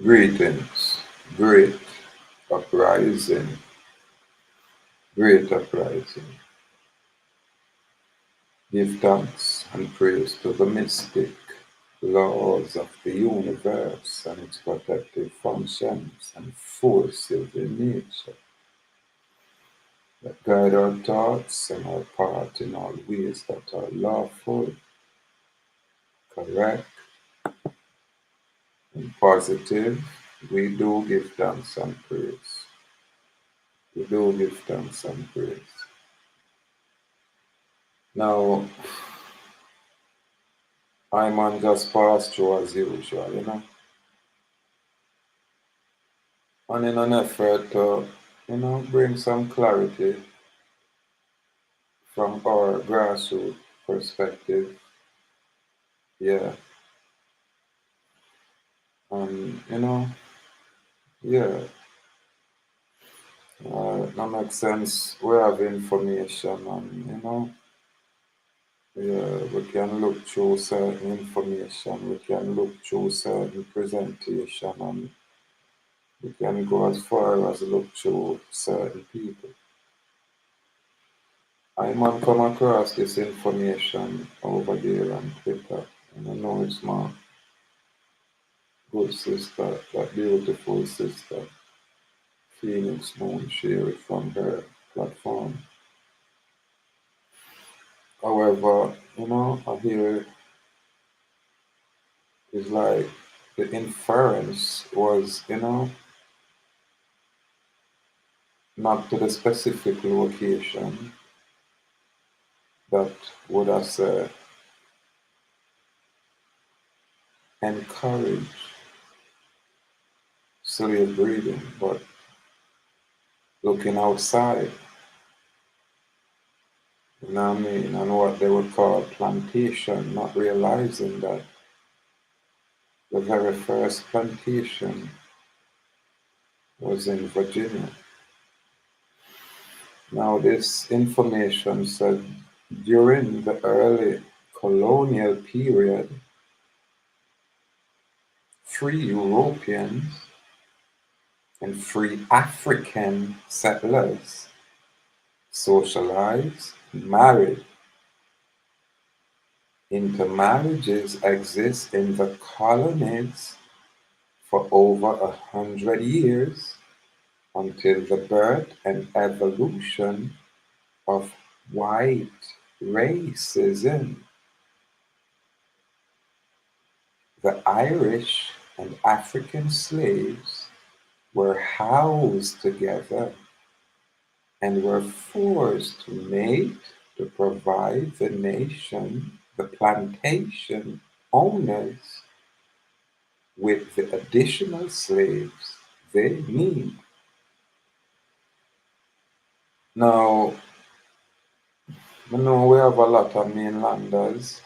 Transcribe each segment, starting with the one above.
Greetings, great uprising, great uprising. Give thanks and praise to the mystic laws of the universe and its protective functions and forces in nature that guide our thoughts and our part in all ways that are lawful, correct, and positive. We do give thanks and praise. We do give thanks and praise. Now, I'm on just pass through as usual. And in an effort to, bring some clarity from our grassroots perspective. Yeah. And, yeah, that makes sense. We have information and, yeah, we can look through certain information, we can look through certain presentation, and we can go as far as look through certain people. I might come across this information over there on Twitter, and I know it's my good sister, that beautiful sister, Phoenix Moon, share it from her platform. However, I hear it's like the inference was, not to the specific location that would have said encourage slave breeding, but looking outside, what I mean, and what they would call plantation, not realizing that the very first plantation was in Virginia. Now, this information said during the early colonial period, free Europeans and free African settlers socialized, married. Intermarriages exist in the colonies for over 100 years until the birth and evolution of white racism. The Irish and African slaves were housed together and were forced to mate to provide the nation, the plantation owners, with the additional slaves they need. Now, I know we have a lot of mainlanders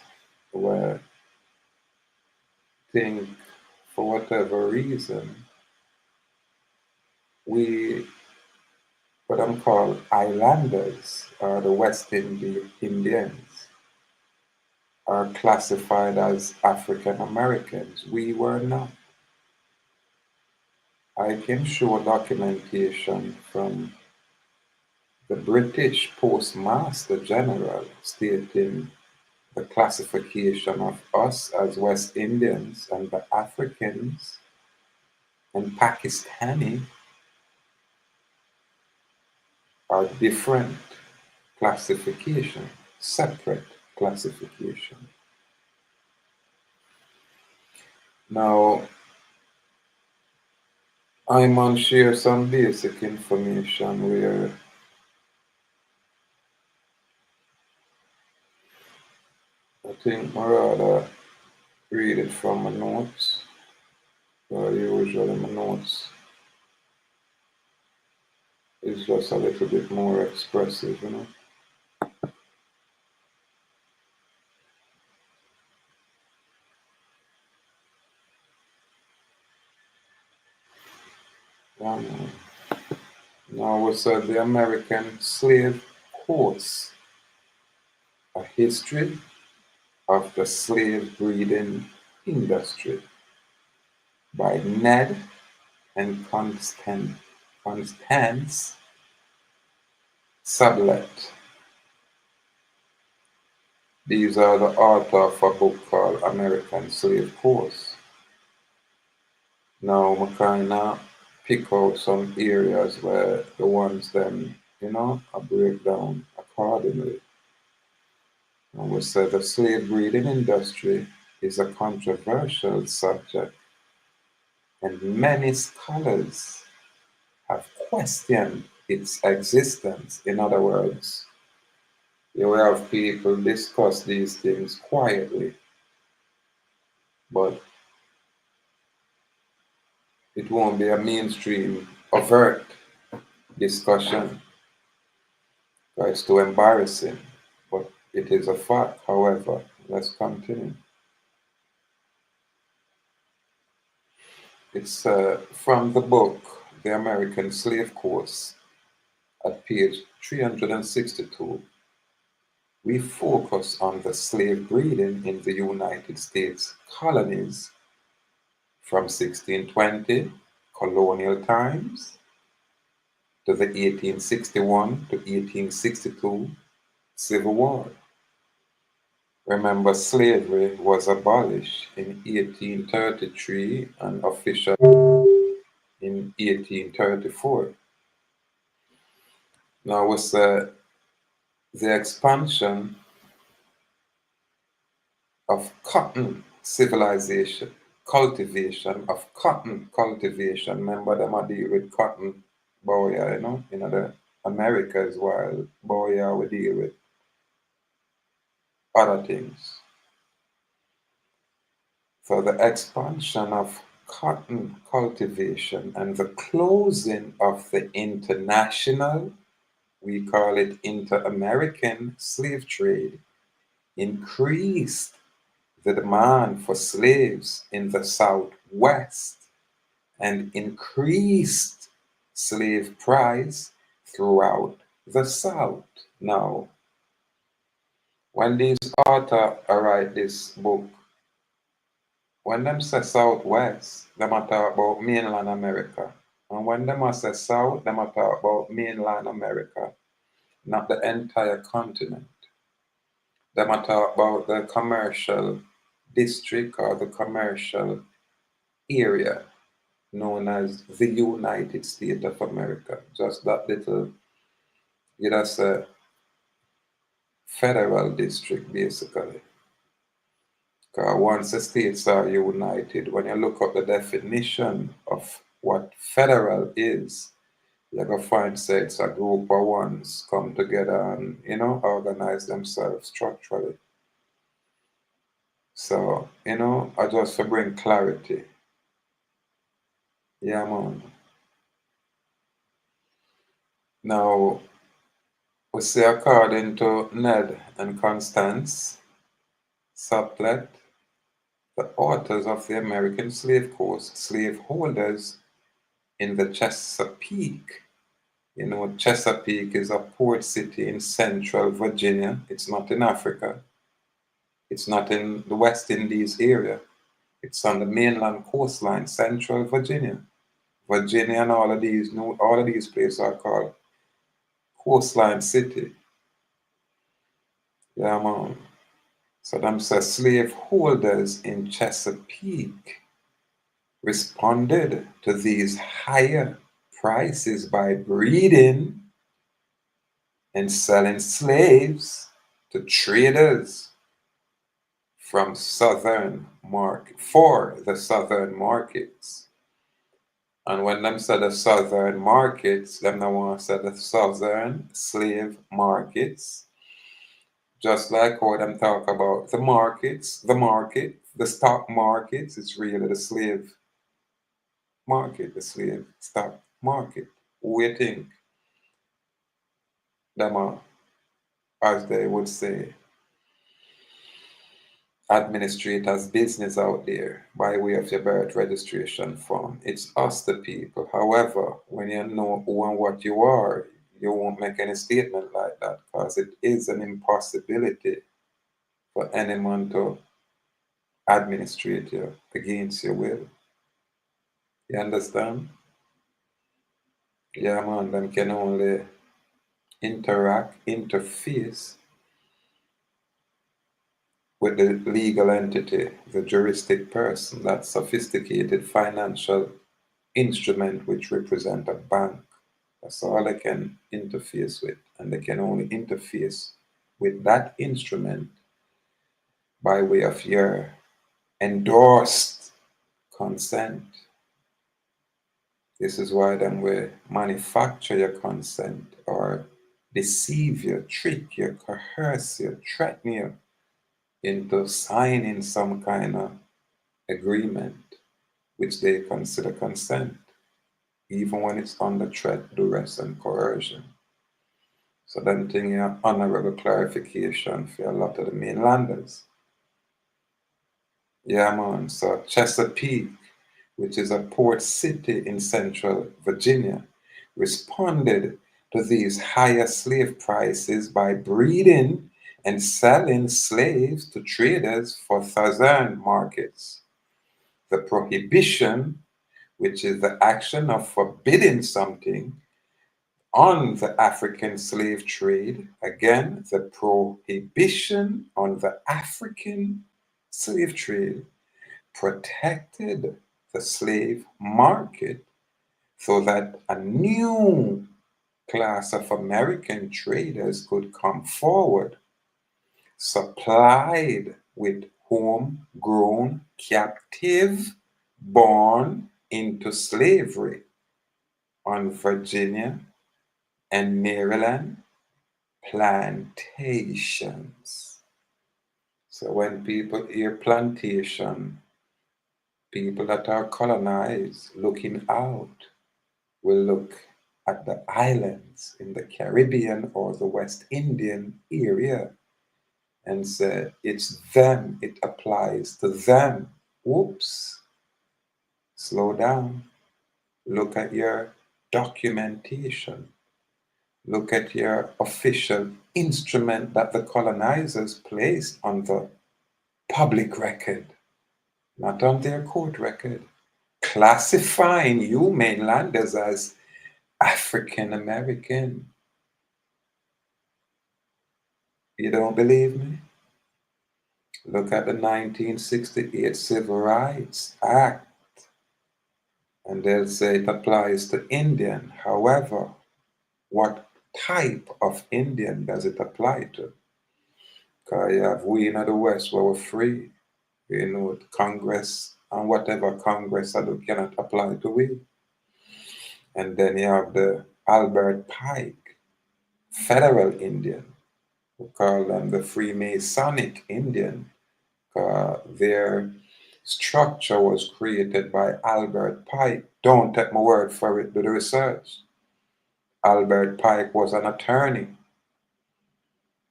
where think for whatever reason we what I'm called islanders or the Indians are classified as African Americans. We were not. I can show documentation from the British Postmaster General stating the classification of us as West Indians and the Africans and Pakistani are different classification, separate classification. Now, I'm on share some basic information where I think I rather read it from my notes. Usually my notes is just a little bit more expressive. Um, Now we said the American Slave Course, a history of the slave breeding industry. by Ned and Constance Sublette. These are the author of a book called American Slave Course. Now, I kinda pick out some areas where the ones them, I break down accordingly. And we say the slave breeding industry is a controversial subject, and many scholars have questioned its existence. In other words, you will have people discuss these things quietly, but it won't be a mainstream, overt discussion. It's too embarrassing, but it is a fact. However, let's continue. It's from the book, The American Slave Course, at page 362. We focus on the slave breeding in the United States colonies from 1620 colonial times to the 1861 to 1862 Civil War. Remember, slavery was abolished in 1833 and officially in 1834. Now, with the expansion of cotton civilization, cultivation of cotton cultivation. Remember them I deal with cotton boya, in the Americas, while boya we deal with other things. So the expansion of cotton cultivation and the closing of the international, we call it inter-American slave trade, increased the demand for slaves in the Southwest and increased slave price throughout the South. Now, when these author write this book, when them say Southwest, them a talk about mainland America. And when them a say South, them a talk about mainland America, not the entire continent. Them a talk about the commercial district or the commercial area known as the United States of America. Just that little, you know, say federal district basically. Because once the states are united, when you look up the definition of what federal is, you're going to find say it's a group of ones come together and, organize themselves structurally. So, I just to bring clarity. Yeah, man. Now, we see according to Ned and Constance Sublette, the authors of the American Slave Course, slaveholders in the Chesapeake. Chesapeake is a port city in central Virginia. It's not in Africa. It's not in the West Indies area. It's on the mainland coastline, central Virginia. Virginia and all of these places are called coastline city. Yeah, man. So them say slaveholders in Chesapeake responded to these higher prices by breeding and selling slaves to traders from for the southern markets. And when them say the southern markets, them no want to say the southern slave markets. Just like how them talk about the markets, the stock markets, it's really the slave market, the slave stock market. We think them are, as they would say, administrators business out there by way of your birth registration form. It's us, the people. However, when you know who and what you are, you won't make any statement like that because it is an impossibility for anyone to administrate you against your will. You understand? Yeah, man, them can only interact, interface with the legal entity, the juristic person, that sophisticated financial instrument which represent a bank. That's all they can interface with. And they can only interface with that instrument by way of your endorsed consent. This is why them will manufacture your consent or deceive you, trick you, coerce you, threaten you into signing some kind of agreement which they consider consent, even when it's under threat, duress, and coercion. So them thing a honorable clarification for a lot of the mainlanders. Yeah, man. So Chesapeake, which is a port city in central Virginia, responded to these higher slave prices by breeding and selling slaves to traders for southern markets. The prohibition, which is the action of forbidding something, on the African slave trade, again, the prohibition on the African slave trade protected the slave market so that a new class of American traders could come forward, supplied with homegrown captive born into slavery on Virginia and Maryland plantations. So when people hear plantation, people that are colonized looking out will look at the islands in the Caribbean or the West Indian area and say, it's them, it applies to them. Whoops, slow down. Look at your documentation. Look at your official instrument that the colonizers placed on the public record, not on their court record, classifying you mainlanders as African American. You don't believe me? Look at the 1968 Civil Rights Act, and they'll say it applies to Indian. However, what type of Indian does it apply to? Because you have we in the West where we're free. You know, Congress and whatever Congress I do cannot apply to we. And then you have the Albert Pike, federal Indian. We call them the Freemasonic Indian. Their structure was created by Albert Pike. Don't take my word for it, do the research. Albert Pike was an attorney.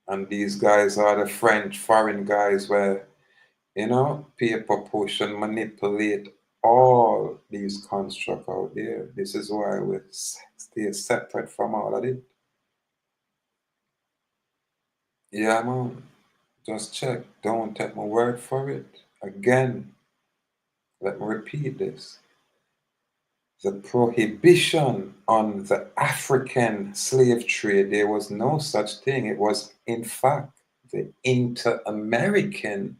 And these guys are the French foreign guys where, paper push and manipulate all these constructs out there. This is why we stay separate from all of it. Yeah, man. Just check. Don't take my word for it. Again, let me repeat this. The prohibition on the African slave trade, there was no such thing. It was, in fact, the inter-American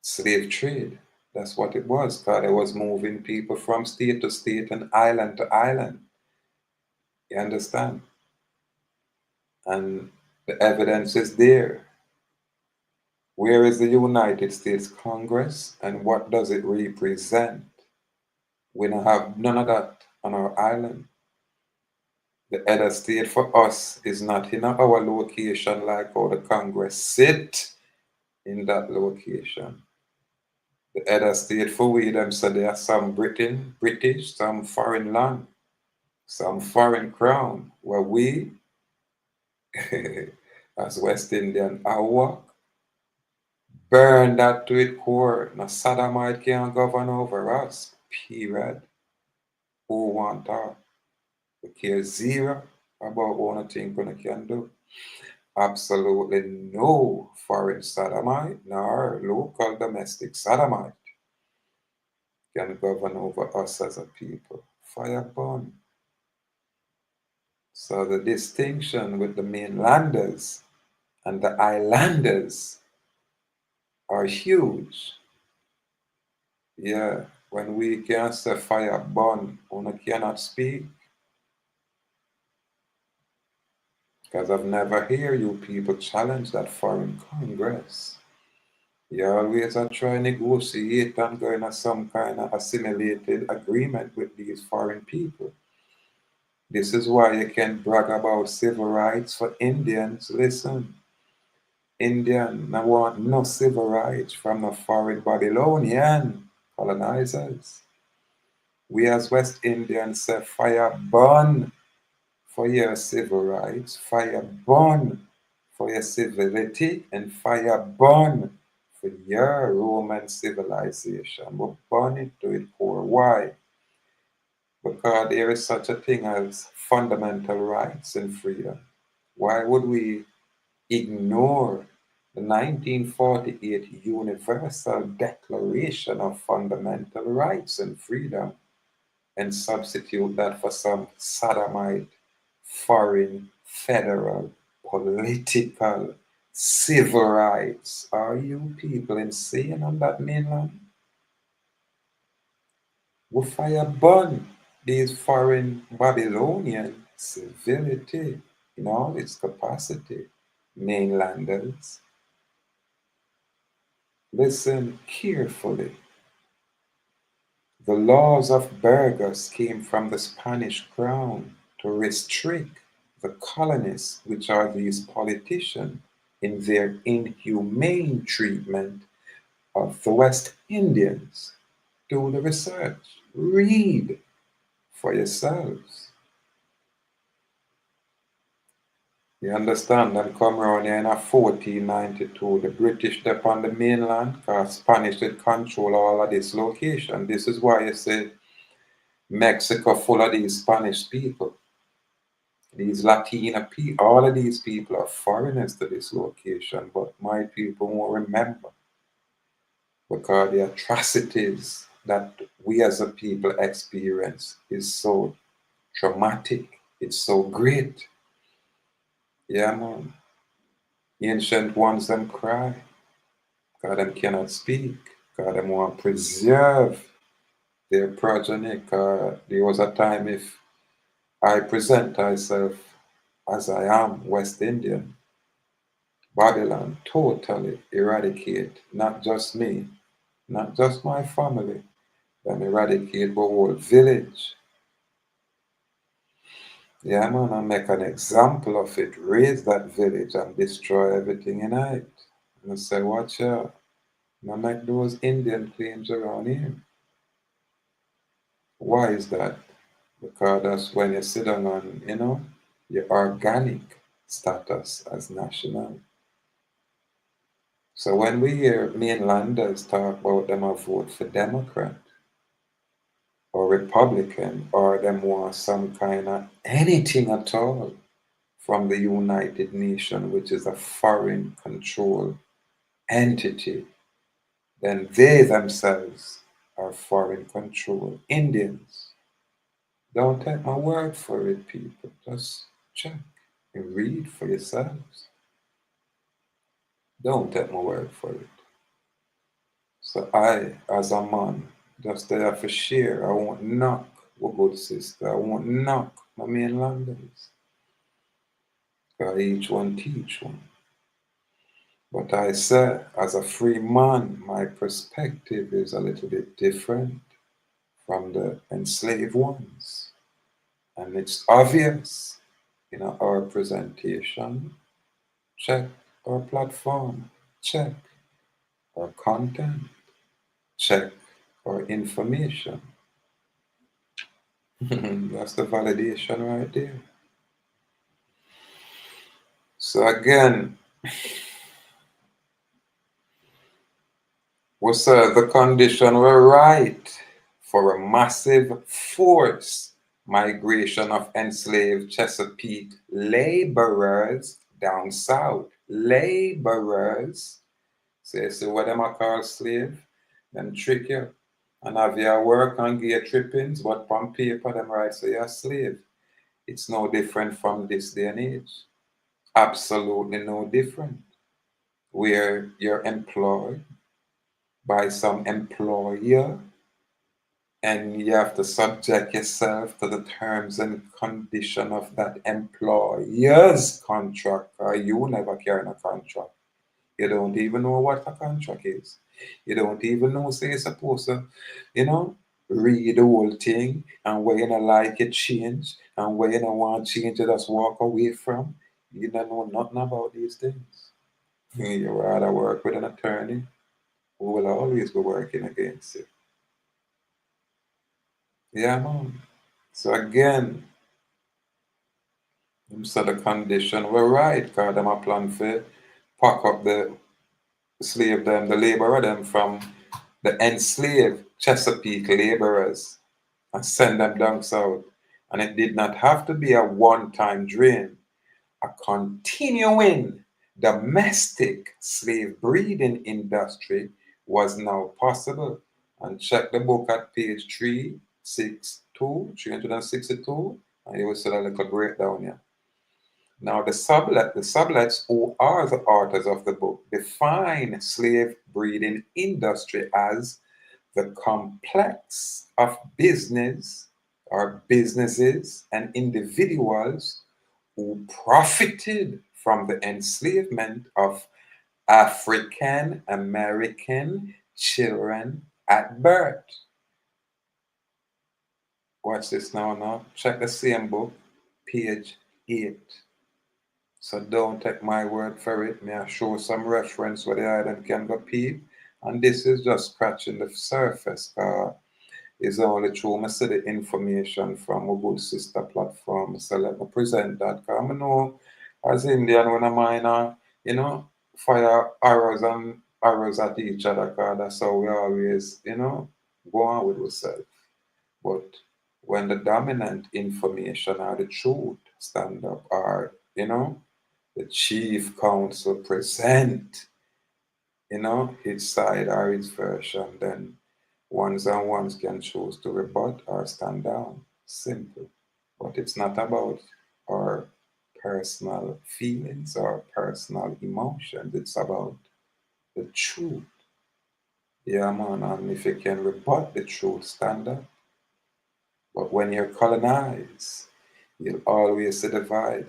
slave trade. That's what it was, because it was moving people from state to state and island to island. You understand? And the evidence is there. Where is the United States Congress and what does it represent? We don't have none of that on our island. The head of state for us is not in our location like how the Congress sit in that location. The head of state for we them so there are some British, some foreign land, some foreign crown, where we as West Indian I walk, burn that to its core. No sodomite can't govern over us. Period. Who want that? We care zero about what one thing we can do. Absolutely no foreign sodomite nor local domestic sodomite can govern over us as a people. Fire burn. So the distinction with the mainlanders and the islanders are huge. Yeah, when we can say fire burn, one cannot speak because I've never hear you people challenge that foreign Congress. You always are trying to negotiate and go into some kind of assimilated agreement with these foreign people. This is why you can brag about civil rights for Indians. Listen, Indian, I want no civil rights from the foreign Babylonian colonizers. We as West Indians say fire burn for your civil rights, fire burn for your civility, and fire burn for your Roman civilization. But burn it to its core. Why? Because there is such a thing as fundamental rights and freedom. Why would we ignore the 1948 Universal Declaration of Fundamental Rights and Freedom and substitute that for some sodomite, foreign, federal, political, civil rights? Are you people insane on that mainland? We fire burn these foreign Babylonian civility in all its capacity. Mainlanders, listen carefully. The laws of Burgos came from the Spanish crown to restrict the colonies, which are these politicians, in their inhumane treatment of the West Indians. Do the research. Read for yourselves. You understand? And come around here in 1492, the British step on the mainland because Spanish did control all of this location. This is why you say Mexico full of these Spanish people, these Latina people. All of these people are foreigners to this location, but my people won't remember because the atrocities that we as a people experience is so traumatic. It's so great. Yeah, man. Ancient ones them cry. God them cannot speak. God them want to preserve their progeny. God, there was a time if I present myself as I am West Indian, Babylon totally eradicate not just me, not just my family, them eradicate the whole village. Yeah, man, I make an example of it, raise that village and destroy everything in it. And I say, watch out. Now make those Indian claims around here. Why is that? Because that's when you sit down on, your organic status as national. So when we hear mainlanders talk about them a vote for Democrat or Republican or them want some kind of anything at all from the United Nations, which is a foreign control entity, then they themselves are foreign control Indians. Don't take my word for it, people. Just check and read for yourselves. Don't take my word for it. So I, as a man, just there for share. I won't knock what good sister. I won't knock my mainlanders. Because each one teach one. But I say, as a free man, my perspective is a little bit different from the enslaved ones. And it's obvious in our presentation. Check our platform. Check our content. Check our information. That's the validation right there. So again, was the condition were right for a massive forced migration of enslaved Chesapeake laborers down south. Laborers. So you see what them are called slave? Them trick you and have your work and gear trippings, but on paper them right say you're a slave. It's no different from this day and age. Absolutely no different. Where you're employed by some employer and you have to subject yourself to the terms and condition of that employer's contract, or you never carry a contract. You don't even know what a contract is. You don't even know, say, you're supposed to, you know, read the whole thing, and where you don't like it, change, and where you don't want change, you just walk away from. You don't know nothing about these things. You rather work with an attorney who will always be working against you. Yeah, man. So again, so the condition were right, because them a plan for pack up the slave them, the laborer them from the enslaved Chesapeake laborers and send them down south. And it did not have to be a one-time drain. A continuing domestic slave breeding industry was now possible. And check the book at page 362, and you will see a little breakdown here. Now, the Sublettes, who are the authors of the book, define slave breeding industry as the complex of business or businesses and individuals who profited from the enslavement of African American children at birth. Watch this now. Check the same book, page 8. So don't take my word for it. May I show some reference where the island can go peep. And this is just scratching the surface. It's only true. I see the information from a good sister platform. So let me present that. Because I know as Indian when I mine fire arrows at each other, because that's how we always, go on with ourselves. But when the dominant information or the truth stand up, or, the chief counsel present, his side or his version, then ones and ones can choose to rebut or stand down. Simple. But it's not about our personal feelings or personal emotions. It's about the truth. Yeah, man. And if you can rebut the truth, stand up. But when you're colonized, you'll always see divide.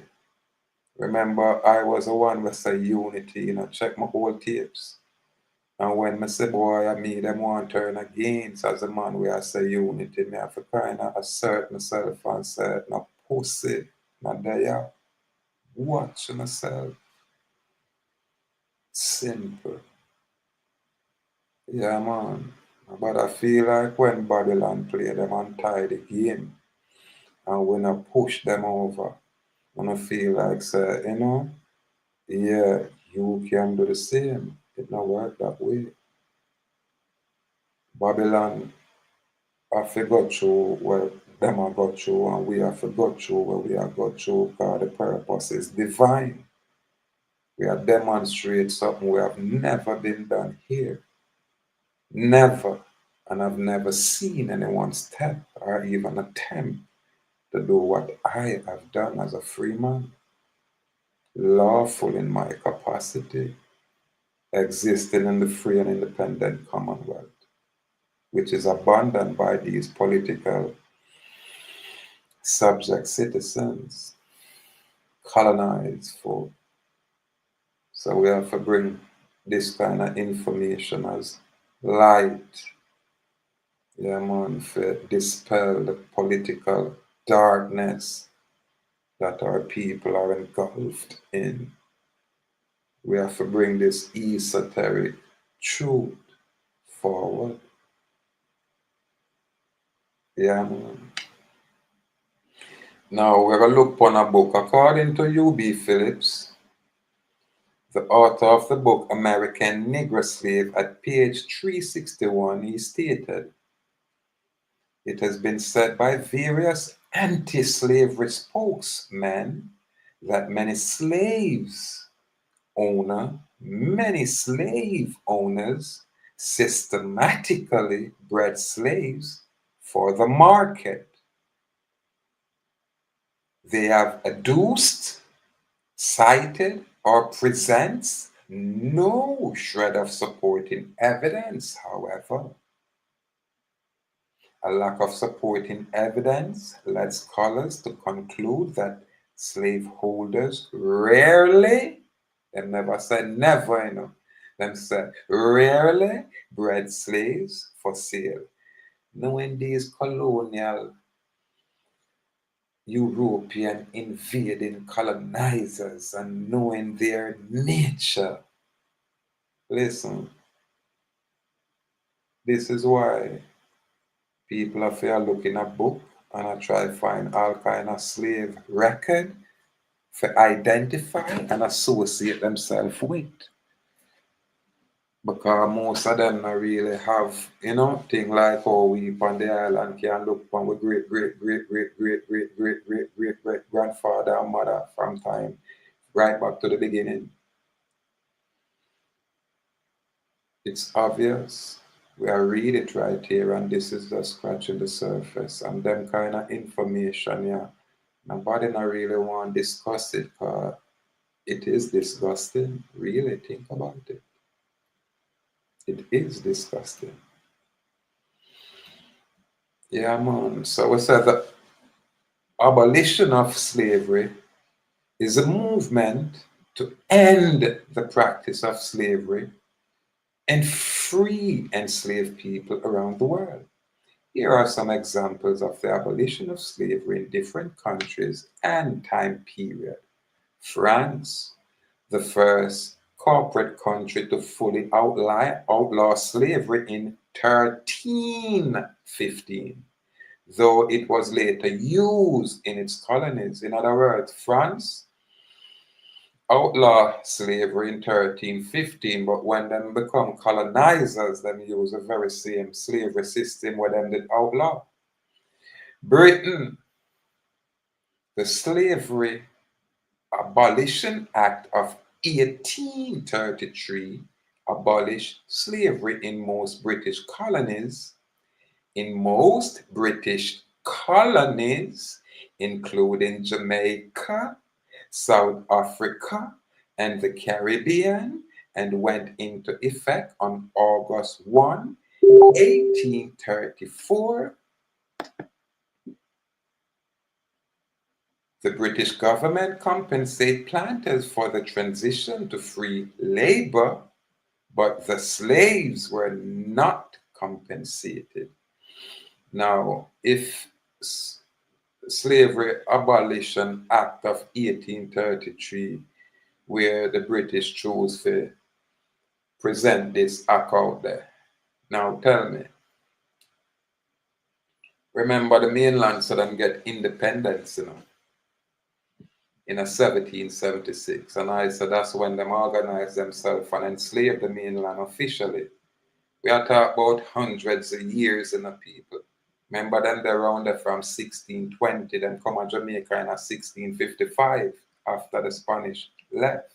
Remember, I was the one with say unity, check my old tapes. And when I say boy, I mean them want to turn against as a man where I say unity, me have to kind of assert myself and say, no pussy, not there. Watch myself. Simple. Yeah, man. But I feel like when Babylon play them and tie the game, and when I push them over, and I feel like say, yeah, you can do the same. It not work that way. Babylon I forgot through where them I got through, and we have forgot through where we have got through, because the purpose is divine. We are demonstrate something we have never been done here. Never. And I've never seen anyone step or even attempt to do what I have done as a free man, lawful in my capacity, existing in the free and independent commonwealth, which is abandoned by these political subject citizens, colonized folk. So we have to bring this kind of information as light, yeah, man, to dispel the political darkness that our people are engulfed in. We have to bring this esoteric truth forward. Yeah, man. Now we're going to look upon a book. According to U.B. Phillips, the author of the book American Negro Slave, at page 361, he stated, it has been said by various anti-slavery spokesmen that many slave owners systematically bred slaves for the market. They have adduced, cited, or presents no shred of supporting evidence, however. A lack of supporting evidence led scholars to conclude that slaveholders rarely, they never said never, them said rarely bred slaves for sale. Knowing these colonial European invading colonizers and knowing their nature, listen, this is why people are here looking at book and I try to find all kind of slave record for identify and associate themselves with. Because most of them not really have, thing like how we on the island can look on with great, great, great, great, great, great, great, great, great, great grandfather and mother from time right back to the beginning. It's obvious. We are read it right here, and this is just scratching the surface. And them kind of information, yeah. Nobody not really want to discuss it because it is disgusting. Really think about it. It is disgusting. Yeah, man. So we said the abolition of slavery is a movement to end the practice of slavery and free enslaved people around the world. Here are some examples of the abolition of slavery in different countries and time period. France, the first corporate country to fully outlaw slavery in 1315, though it was later used in its colonies. In other words, France outlawed slavery in 1315, but when them become colonizers, them use the very same slavery system where them did outlaw. Britain, the Slavery Abolition Act of 1833 abolished slavery in most British colonies. In most British colonies, including Jamaica, South Africa, and the Caribbean, and went into effect on August 1, 1834. The British government compensated planters for the transition to free labor, but the slaves were not compensated. Now, if Slavery Abolition Act of 1833, where the British chose to present this act out there. Now tell me, remember the mainland so them get independence, in a 1776, and I said that's when them organized themselves and enslaved the mainland officially. We are talking about hundreds of years in the people. Remember them they around there from 1620, then come to Jamaica in 1655 after the Spanish left.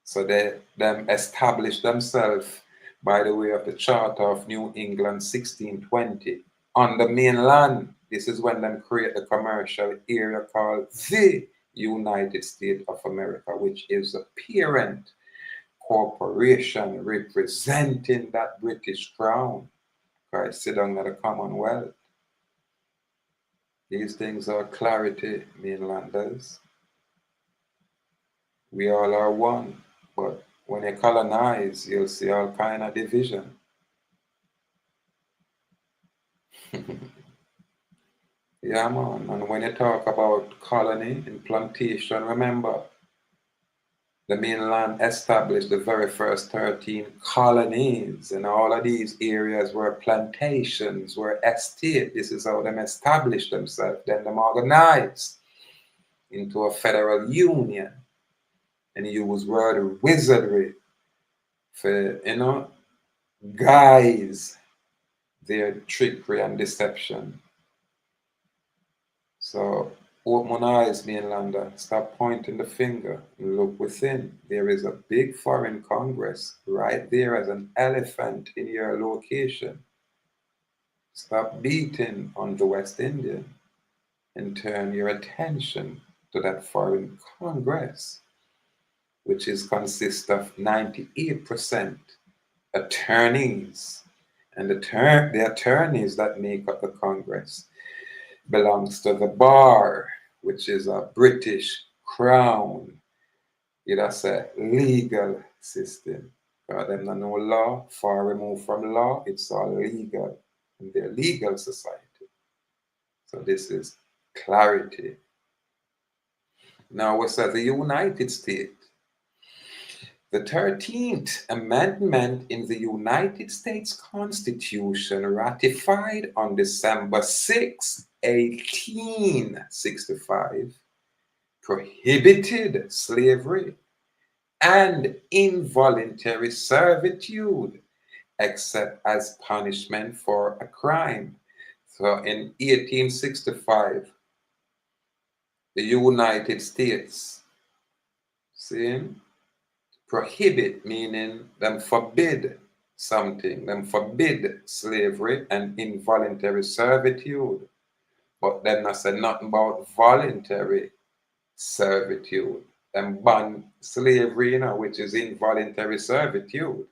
So them established themselves by the way of the Charter of New England 1620 on the mainland. This is when them create the commercial area called the United States of America, which is a parent corporation representing that British crown. Christ sit down at the Commonwealth. These things are clarity, mainlanders. We all are one, but when you colonize, you'll see all kind of division. Yeah, man. And when you talk about colony and plantation, remember the mainland established the very first 13 colonies, and all of these areas were plantations, were estates. This is how them established themselves. Then them organized into a federal union and use word wizardry for, guise their trickery and deception. So Open eyes, mainlander. Stop pointing the finger and look within. There is a big foreign congress right there as an elephant in your location. Stop beating on the West Indian and turn your attention to that foreign congress, which is consists of 98% attorneys. And the attorneys that make up the congress belongs to the bar, which is a British crown. It's a legal system. Because them not know law, far removed from law, it's all legal in their legal society. So this is clarity. Now we say the United States. The 13th Amendment in the United States Constitution, ratified on December 6, 1865, prohibited slavery and involuntary servitude except as punishment for a crime. So in 1865, the United States, see, prohibit meaning them forbid something, them forbid slavery and involuntary servitude. But them not say nothing about voluntary servitude. Them ban slavery, which is involuntary servitude.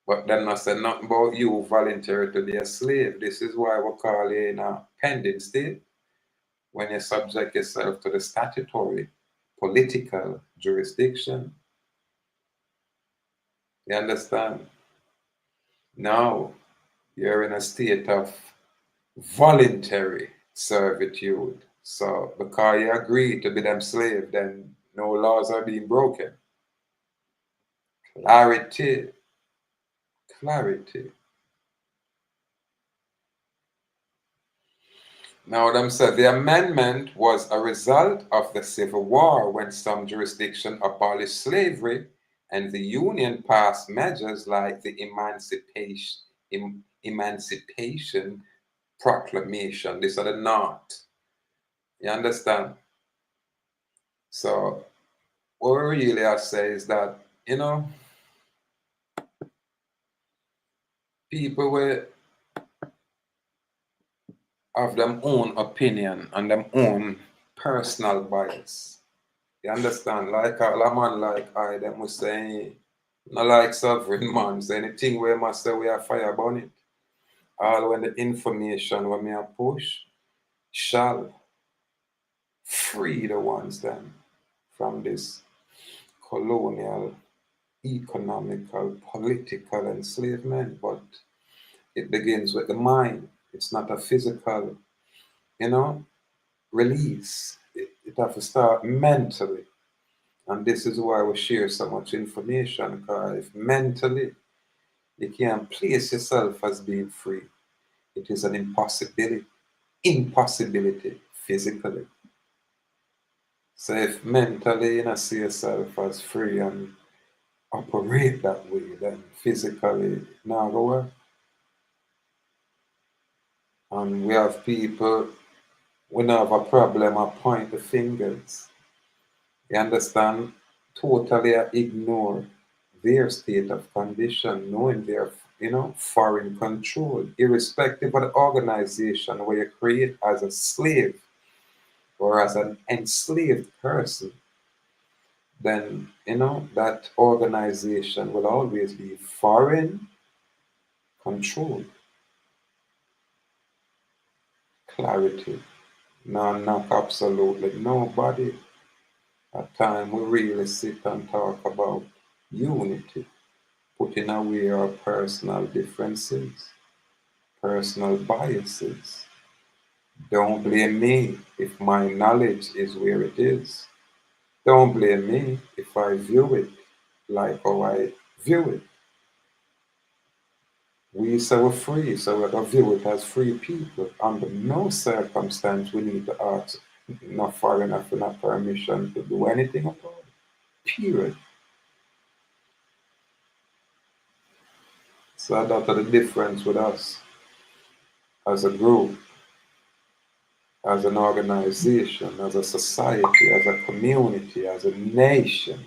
But them not say nothing about you voluntary to be a slave. This is why we call you in a pending state when you subject yourself to the statutory political jurisdiction. You understand? Now you're in a state of voluntary servitude. So because you agree to be them slave, then no laws are being broken. Clarity. Clarity. Now them said the amendment was a result of the Civil War when some jurisdictions abolished slavery and the Union passed measures like the Emancipation Proclamation. These are the North. You understand? So what we really are saying is that, people will have them own opinion and them own personal bias. You understand? Like a man like I, them will say, not like sovereign man, say anything we must say we are fire burn it. All when the information when me a push shall free the ones then from this colonial, economical, political enslavement. But it begins with the mind. It's not a physical, release. It has to start mentally. And this is why we share so much information, because if mentally you can't place yourself as being free, it is an impossibility physically. So if mentally you not see yourself as free and operate that way, then physically now go work. And we have people, we don't have a problem, I point the fingers. You understand? Totally ignore their state of condition, knowing their, foreign control, irrespective of the organization where you create as a slave or as an enslaved person, then, that organization will always be foreign control. Clarity. No, not absolutely nobody. At time we really sit and talk about unity, putting away our personal differences, personal biases. Don't blame me if my knowledge is where it is. Don't blame me if I view it like how I view it. We say we're free, so we're going to view it as free people. Under no circumstance we need to ask not foreigner for not permission to do anything about it. Period. So that's the difference with us as a group. as an organization, as a society, as a community, as a nation,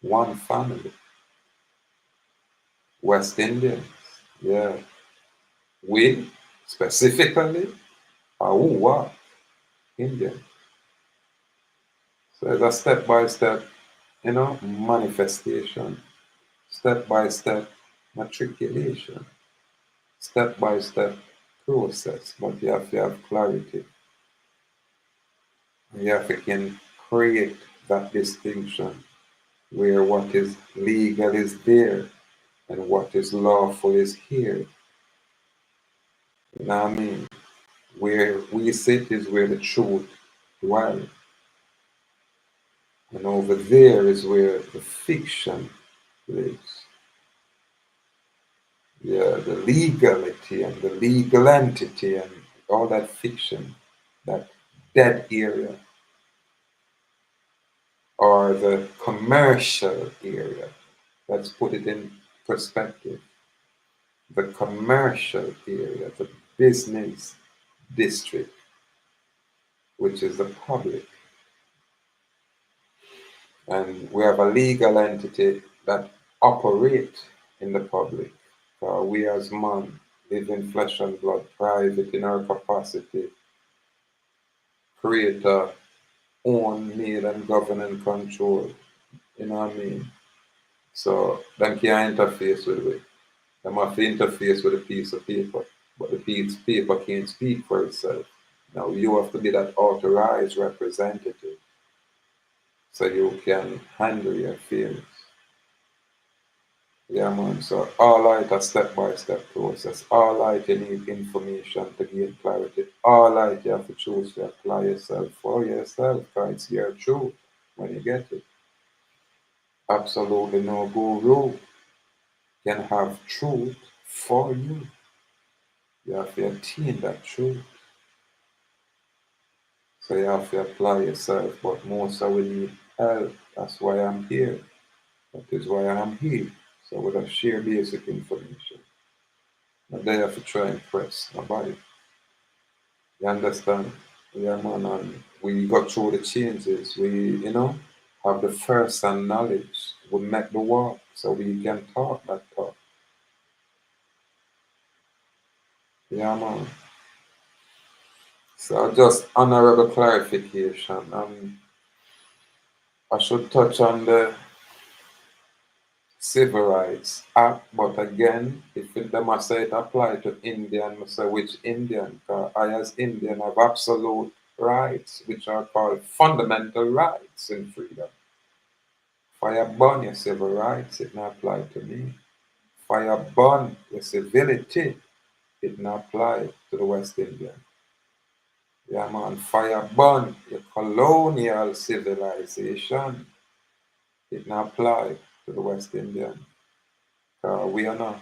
one family. West Indians, yeah. We specifically are who are Indian. So it's a step by step, manifestation, step by step matriculation, step by step process. But you have to have clarity. You have to can create that distinction where what is legal is there and what is lawful is here. You know what I mean? Where we sit is where the truth dwells. And over there is where the fiction lives. Yeah, the legality and the legal entity and all that fiction, that dead area, or the commercial area. Let's put it in perspective. The commercial area, the business district, which is the public. And we have a legal entity that operates in the public. We as man live in flesh and blood, private in our capacity, creator, own, made and govern and control. You know what I mean? So them can't interface with it. Them have to interface with a piece of paper. But the piece of paper can't speak for itself. Now you have to be that authorized representative so you can handle your feelings. Yeah, man. So all right, a step-by-step process. All right, you need information to gain clarity. All right, you have to choose to apply yourself for yourself, because it's your truth when you get it. Absolutely no guru can have truth for you. You have to attain that truth. So you have to apply yourself, but most of we need help. That's why I'm here. That is why I'm here. So we just share basic information. Not there to try and press nobody. You understand? Yeah, man. And we got through the changes. We have the first hand knowledge. We make the walk so we can talk that talk. Yeah, man. So just honorable clarification. I should touch on the Civil Rights Act, but again, if them I say it apply to Indian, I say which Indian? I as Indian have absolute rights, which are called fundamental rights and freedom. Fire burn your civil rights, it not apply to me. Fire burn your civility, it not apply to the West Indian. Yeah, man. Fire burn your colonial civilization, it not apply to the West Indian. We are not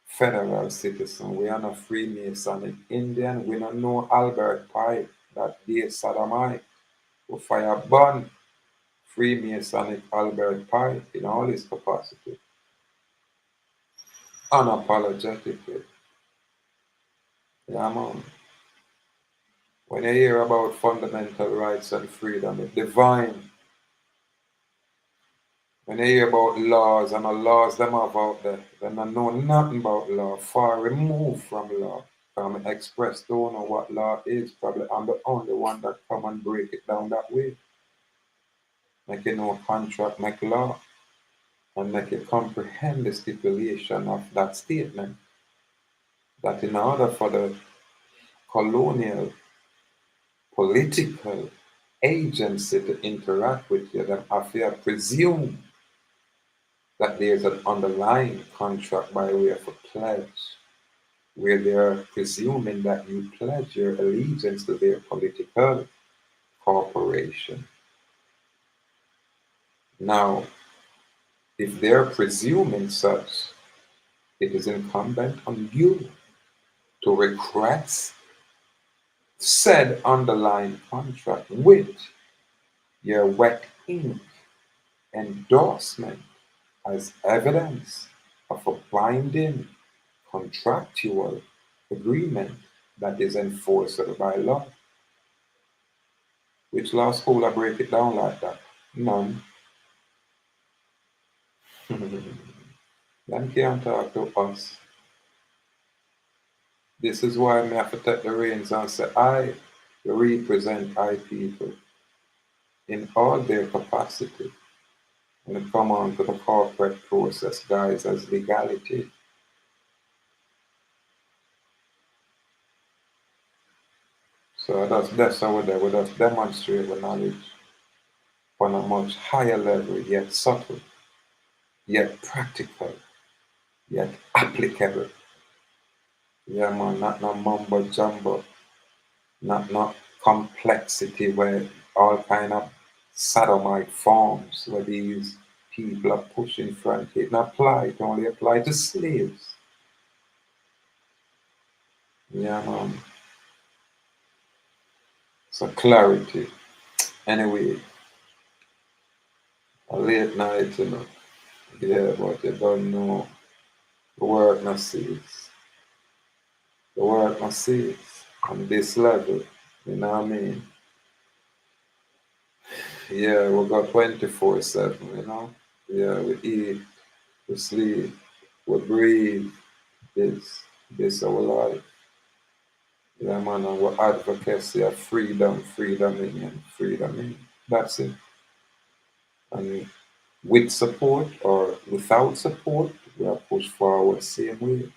federal citizen. We are not Freemasonic Indian. We don't know Albert Pike that date sodomite. We fire burn Freemasonic Albert Pike in all his capacity. Unapologetically. Yeah, man. When you hear about fundamental rights and freedom, it's divine. When you hear about laws and the laws them have out there, then I know nothing about law, far removed from law. From express don't know what law is. Probably I'm the only one that come and break it down that way. Make you know contract, make law, and make you comprehend the stipulation of that statement. That in order for the colonial political agency to interact with you, then have to presume that there's an underlying contract by way of a pledge, where they're presuming that you pledge your allegiance to their political corporation. Now, if they're presuming such, it is incumbent on you to request said underlying contract with your wet ink endorsement as evidence of a binding contractual agreement that is enforceable by law. Which law school I break it down like that? None. Them can't talk to us. This is why I have to take the reins and say, I represent I people in all their capacity. When it come on to the corporate process, guys, as legality. So that's how we just demonstrate the knowledge on a much higher level, yet subtle, yet practical, yet applicable. Yeah, man, not no mumbo jumbo, not complexity where all kind of sodomite forms where these people are pushing front. It not apply, it only apply to slaves. Yeah, man. So clarity. Anyway, a late night, you know. Yeah, but you don't know. The work not cease. The work not cease on this level. You know what I mean? Yeah, we got 24/7, you know? Yeah, we eat, we sleep, we breathe. This our life. Yeah, man, and we advocacy of freedom, freedom in, and freedom in. That's it. And with support or without support, we are pushed forward same way.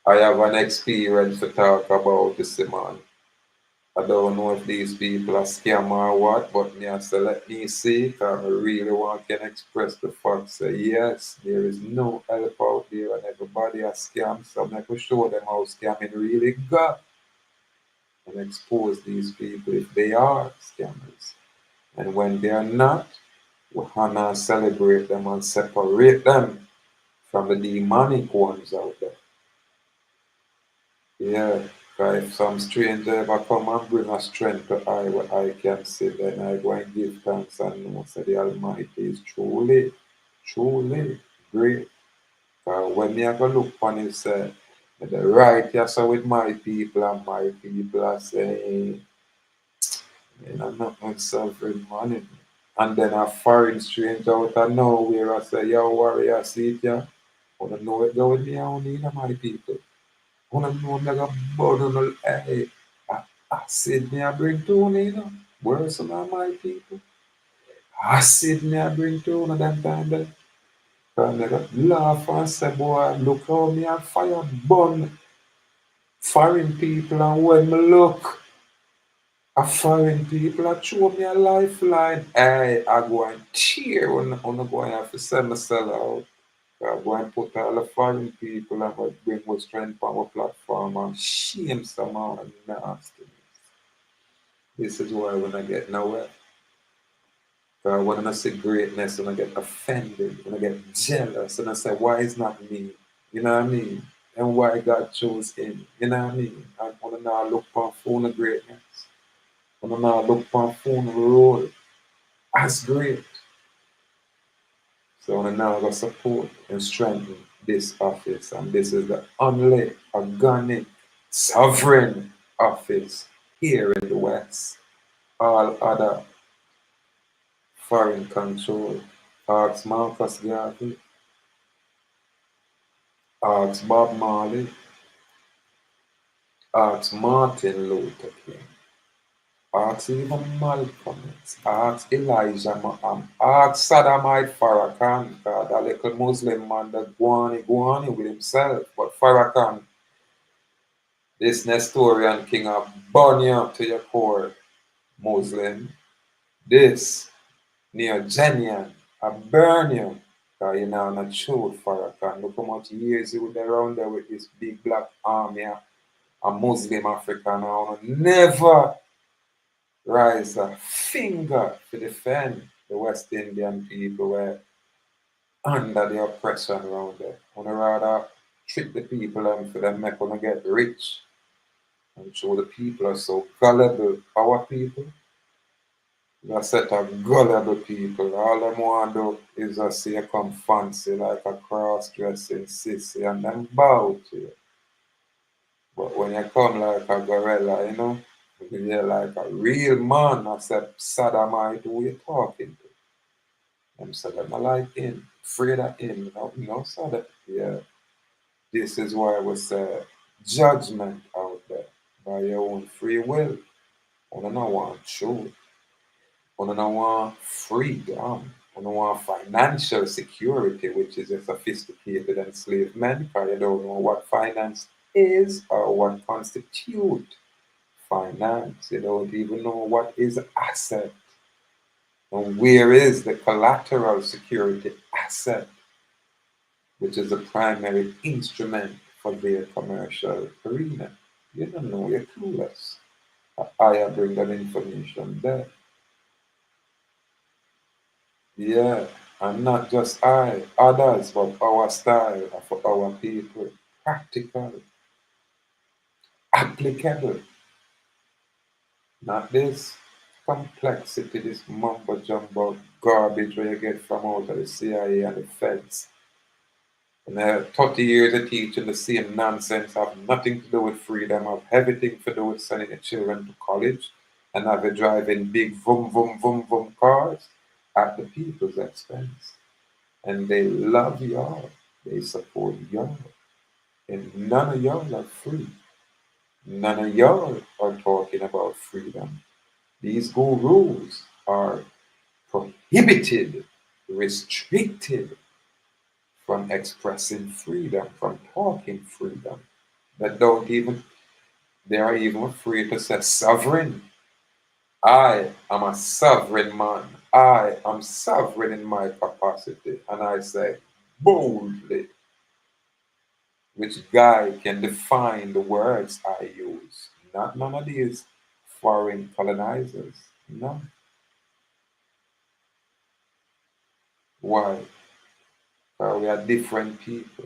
I have an experience to talk about this, man. I don't know if these people are scam or what, but me I say let me see, because I really want to express the fact say yes, there is no help out there and everybody are scam, so I'm going to show them how scamming really got and expose these people if they are scammers. And when they are not, we honor and celebrate them and separate them from the demonic ones out there. Yeah, 'cause if some stranger ever come and bring a strength to I what I can see, then I go and give thanks and know that the Almighty is truly, truly great. 'Cause when me I go look upon it, say, the right here so with my people and my people are saying, you know, nothing sovereign money. And then a foreign stranger out of nowhere I say, yo, warrior, see it ya? Wanna know it go with me, I don't need my people. Wanna know me got burn on the hey, acid me I bring to one, you know. Worse than my people. Acid me I bring to one of them time then. Cause me got laugh and say, boy, look how me a fire burn foreign people and when me look a foreign people I show me a lifeline. Hey, I go and cheer when I go and have to send myself out. I go and put all the foreign people and I bring my strength on our platform and shame some out and nasty. This is why when I get nowhere, when I see greatness, when I get offended, when I get jealous, and I say, why is not me? You know what I mean? And why God chose him? You know what I mean? I want to now look for phone of greatness. I want to now look for phone of role as great. So I want to now go support and strengthen this office. And this is the only organic sovereign office here in the West. All other foreign control. Ask Marcus Garvey, ask Bob Marley, ask Martin Luther King, ask even Malcolm X, ask Elijah Muhammad, ask Saddamite Farrakhan, that little Muslim man that go on with himself. But Farrakhan, this Nestorian king of burn you up to your core, Muslim. This Neogenian, I burn you. Cause you know not true Farrakhan. Look how much years he was around there with this big black army, a Muslim African. I will never rise a finger to defend the West Indian people were under the oppression around there. I would rather trick the people and for them make them get rich and show the people are so gullible. Our people, a set of gullible people. All them want to do is just see you come fancy like a cross-dressing sissy and then bow to you. But when you come like a gorilla, you know, Yeah, like a real man. I said, Saddamite, who you talking to? Them said, I'm not like him, afraid of him. No, no, Saddam. Yeah, this is why I was judgment out there by your own free will. I don't want truth. I don't want freedom. I don't want financial security, which is a sophisticated enslavement, because you don't know what finance is or what constitute finance. You don't even know what is asset and where is the collateral security asset, which is the primary instrument for their commercial arena. You don't know, you're clueless. I bring that information there. Yeah, and not just I, others, but our style for our people. Practical, applicable, not this complexity, this mumbo jumbo garbage where you get from out of the CIA and the feds. And 30 years of teaching the same nonsense have nothing to do with freedom, have everything to do with sending your children to college and have you driving big vroom, vroom, vroom, vroom cars at the people's expense. And they love y'all, they support y'all. And none of y'all are free. None of y'all are talking about freedom. These gurus are prohibited, restricted from expressing freedom, from talking freedom. That don't even, they are even afraid to say sovereign. I am a sovereign man. I am sovereign in my capacity. And I say boldly, which guy can define the words I use? Not none of these foreign colonizers. No. Why? Because we are different people.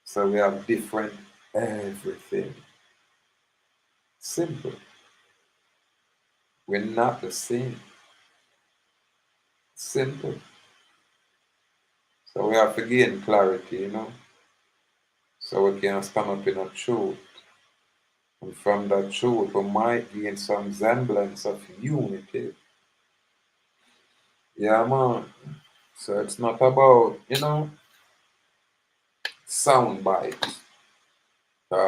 So we have different everything. Simple. We're not the same. Simple. So we have to gain clarity. So we can stand up in a truth. And from that truth, we might gain some semblance of unity. Yeah, man. So it's not about, sound bites.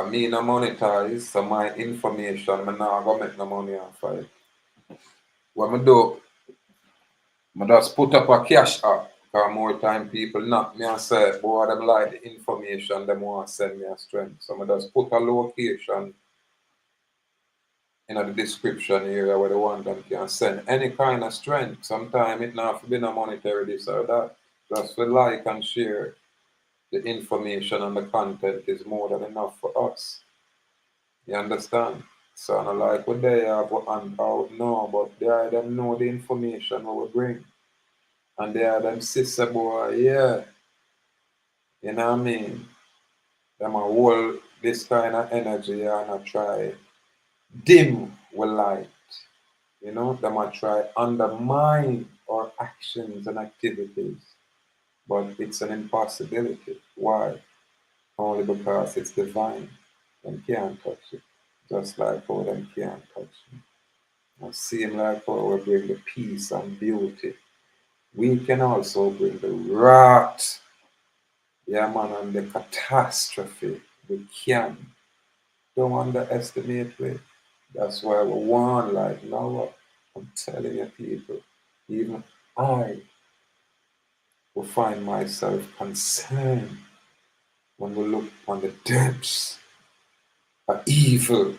Me no monetize, so my information, me not go make no money off of it. What me do, I just put up a cash app. Because more time people knock me and say, boy, them like the information, them want to send me a strength. So I just put a location in the description area where the one them can send any kind of strength. Sometimes it not have to be no monetary this or that. Just for like and share the information and the content is more than enough for us. You understand? So I like what they have and out now, but they are them know the information what we bring. And they are them sister boy, yeah. You know what I mean? Them a hold this kind of energy and I try dim with light. Them a try undermine our actions and activities. But it's an impossibility. Why? Only because it's divine. Them can't touch it. Just like how them can't touch it. And same like how we bring the peace and beauty, we can also bring the wrath, yeah man, and the catastrophe. We can. Don't underestimate it. That's why we want like now. I'm telling you people, even I will find myself concerned when we look on the depths of evil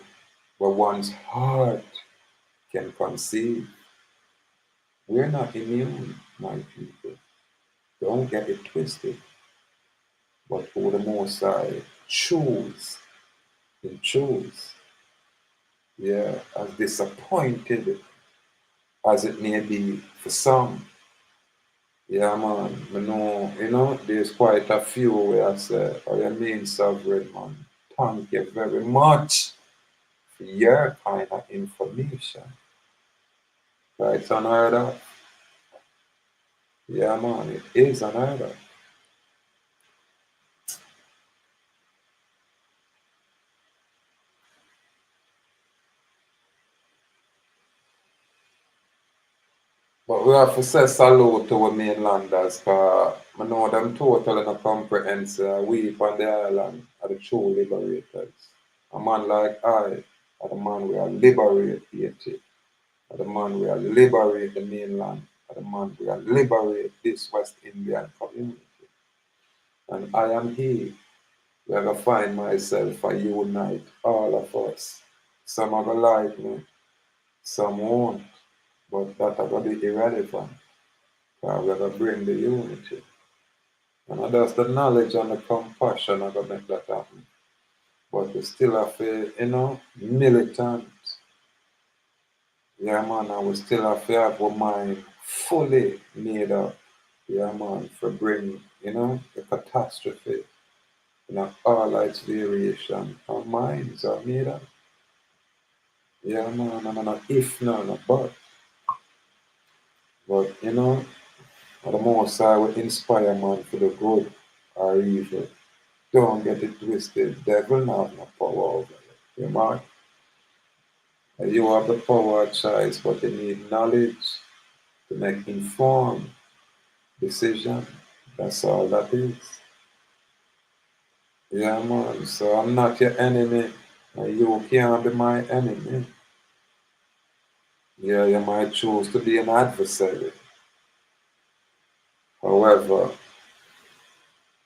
where one's heart can conceive. We're not immune, my people. Don't get it twisted. But for the most I choose and choose, yeah, as disappointed as it may be for some. Yeah, man, there's quite a few where I say, oh, you mean sovereign, man. Thank you very much for your kind of information. Right, it's unheard of. Yeah, man, it is unheard of. But we have to say salute to our mainlanders, because I know them totally not comprehensive. We on the island are the true liberators. A man like I are the man we are liberate Haiti, are the man we are liberate the mainland, are the man we are liberate this West Indian community. And I am here where I find myself I unite all of us. Some are gonna like me, some won't, but that are gonna be irrelevant. Because we're gonna bring the unity. And that's the knowledge and the compassion are gonna make that happen. But we still have to, militant. Yeah, man, and we still have to have our mind fully made up. Yeah, man, for bring, the catastrophe, all its variation. Our minds are made up. Yeah, man, no, if, no, but. But, the most I will inspire man for the good or evil. Don't get it twisted. Devil not have no power over you. You man. You have the power of choice, but you need knowledge to make informed decision. That's all that is. Yeah, man. So I'm not your enemy, and you can't be my enemy. Yeah, you might choose to be an adversary. However,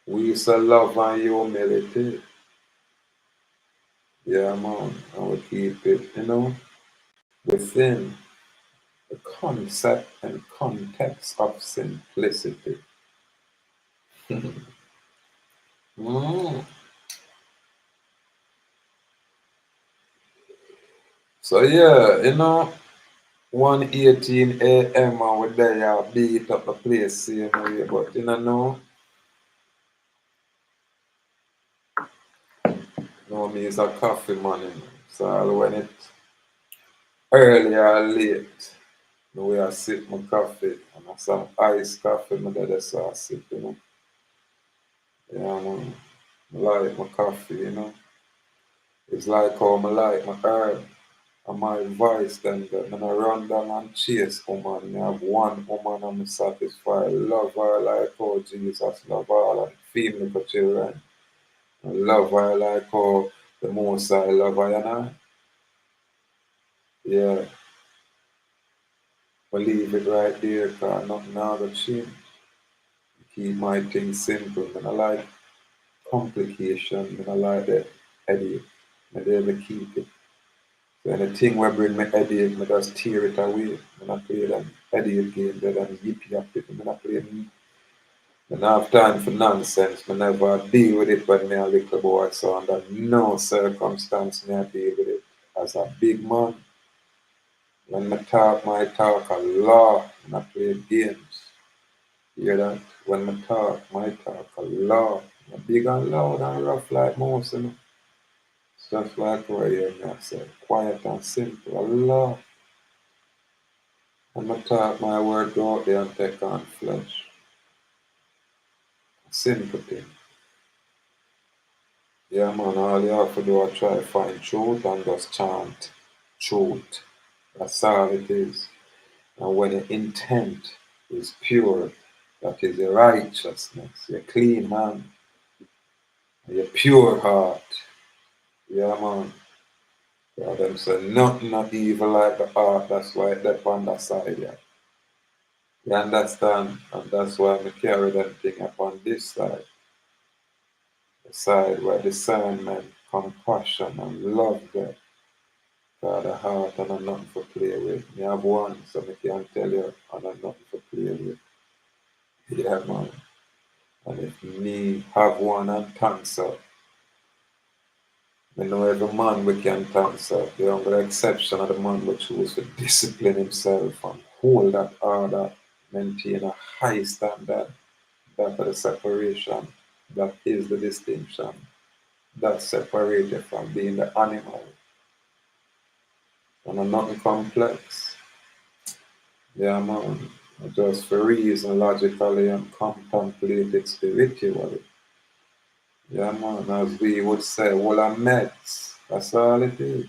we shall love and humility. Yeah, man. And we keep it, within the concept and context of simplicity. Mm. So yeah, 1:18 a.m. and we there beat up the place same way, but no me is a coffee man, So when it early or late, the way I sip my coffee and I some iced coffee, me there so I sip. Yeah, man. I like my coffee, It's like how I like my herb. And my advice then that when I run down and chase woman, I have one woman I'm satisfied. Love her like how Jesus love all and feed me for children. And love her like how the most I love her, Yeah, but leave it right there because nothing now that change. Keep my things simple. And I like complication. And I like the headache. And they ever keep it. So anything will bring me headache, me just tear it away. When I play that headache game, that I'm yippee up it. When I play and I have time for nonsense. I never deal with it when I'm a little boy. So under no circumstance may I deal with it. As a big man, when I talk my talk a lot when I play games. You hear that? When I talk my talk a lot. I'm big and loud and rough like most. It's just like what you hear me I say. Quiet and simple. A lot. When I talk my word go out there and take on flesh. Simple thing. Yeah, man, all you have to do is try to find truth and just chant truth. That's all it is. And when your intent is pure, that is your righteousness, your clean hand, your pure heart. Yeah, man. Yeah, them say nothing not evil like the heart, that's why they're on that side, yeah. You understand? And that's why I carry them thing upon this side. The side where discernment, compassion, and love there. God, a heart and a nothing for play with. Me have one, so I can tell you, and a nothing for play with. Yeah, man. And if me have one and thanks up, I know every man we can thanks up. The only exception of the man who choose to discipline himself and hold that order, maintain a high standard. That is the separation. That is the distinction. That's separated from being the animal. And I'm nothing complex. Yeah, man. Just for reason, logically, and contemplate it spiritually. Yeah, man. As we would say, well, I'm meds. That's all it is.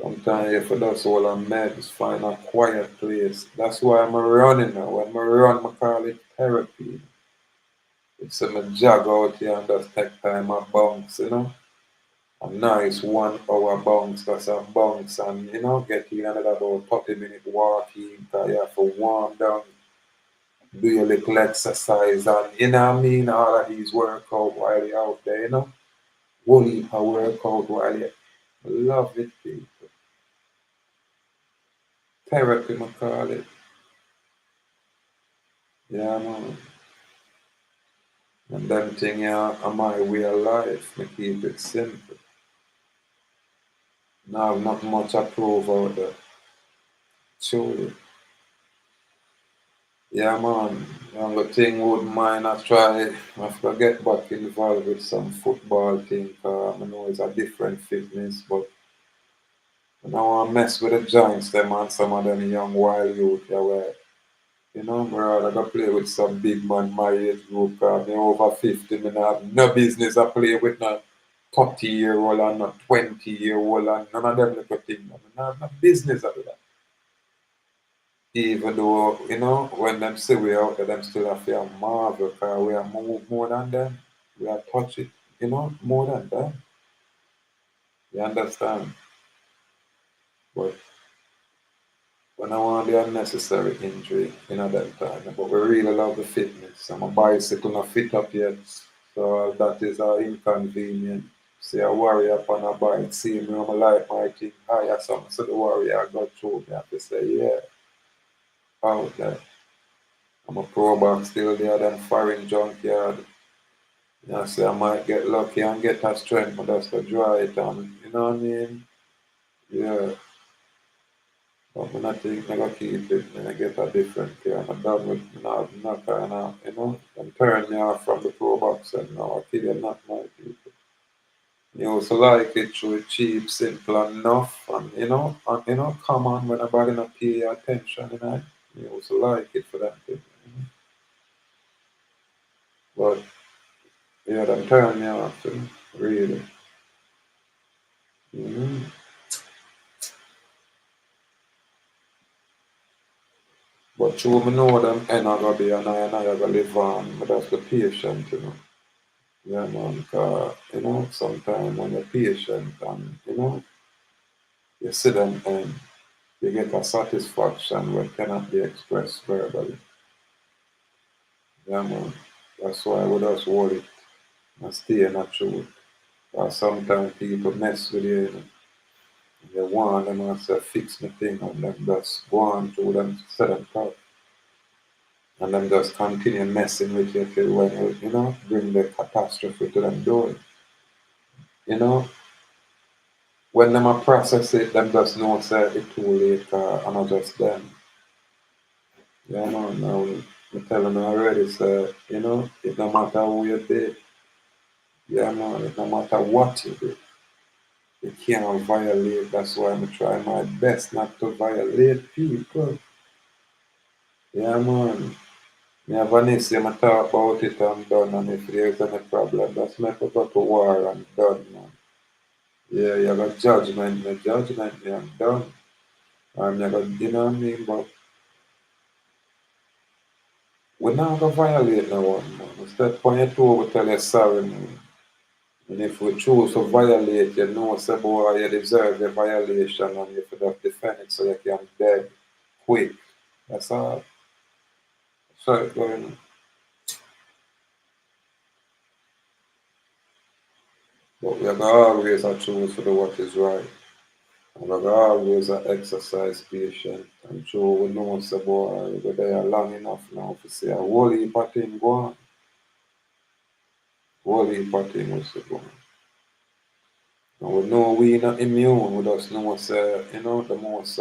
Sometimes if you just hold on meds, find a quiet place. That's why I'm running now. When I run, I call it therapy. It's a jog out here and just take time a bounce, A nice 1 hour bounce, that's a bounce and get in another about 30 minute walking, cause you have to warm down, do your little exercise and what I mean, all of these workout while you're out there, Whole heap of workout while you love it, people. Therapy, I call it. Yeah, man. And them thing, yeah, on my way of life, me keep it simple. Now, not much I prove out there. Truly. Yeah, man. And the thing would mind I try, I have get back involved with some football thing, I know it's a different fitness, but I don't want to mess with the giants, them and some of them young wild youth, yeah, where, bro, I got play with some big man my age group, me over 50, me not have no business I play with no 30-year-old and no 20-year-old and none of them little things. I not have no business of that. Even though, when them see we out there, them still have to marvel because we are more than them. We are touch it, more than them. You understand? But when I want the unnecessary injury, that time. But we really love the fitness. And my bicycle not fit up yet. So that is inconvenient. See a warrior upon a bike, see me on my life, my thing higher something. So the warrior got through me. I have to say, yeah, out there. I'm a pro box still there than foreign junkyard. Say I might get lucky and get that strength, but that's to dry it on. You know what I mean? Yeah. But when I think I keep it and I get a different care, I'm done with not kind of, and turn me off from the pro box and now I feel not my people. You also like it through cheap, simple enough and come on when nobody not pay attention. You also like it for that thing. But yeah, them turn me off, really. Mm-hmm. But true, me know them end are gonna be and I gonna live on, but that's the patient. Yeah, man, sometimes when you're patient and, you see them and you get a satisfaction that cannot be expressed verbally. Yeah, man. That's why we just hold it and stay in that truth. Because sometimes people mess with you. They want them and say, fix the thing, and them just go on through them, set them talk. And them just continue messing with you till when bring the catastrophe to them door. You know, when them a process it, them just know say it too late, and not just them. Yeah, man, now I tell them already, say, it no matter who you be, yeah, man, it no matter what you do, you can't violate. That's why I try my best not to violate people. Yeah, man. Me have an issue, I talk about it and done, and if there's any problem, just make we go to war and done, man. Yeah, you got judgment me, I'm done. And you got, what I mean? But we're not gonna violate no one, man. Instead, point your toe, we tell you sorry, man. And if we choose to violate, you know, say, boy, you deserve the violation and you should have defend it so you can dead quick. That's all. So it's going, but we are gonna always choose to do what is right. And we are gonna always exercise patience. And sure, we know, say, boy, we're there long enough now to see a whole heap of things go on. Whole heap of things will go on. And we know we not immune. We just know, say, the most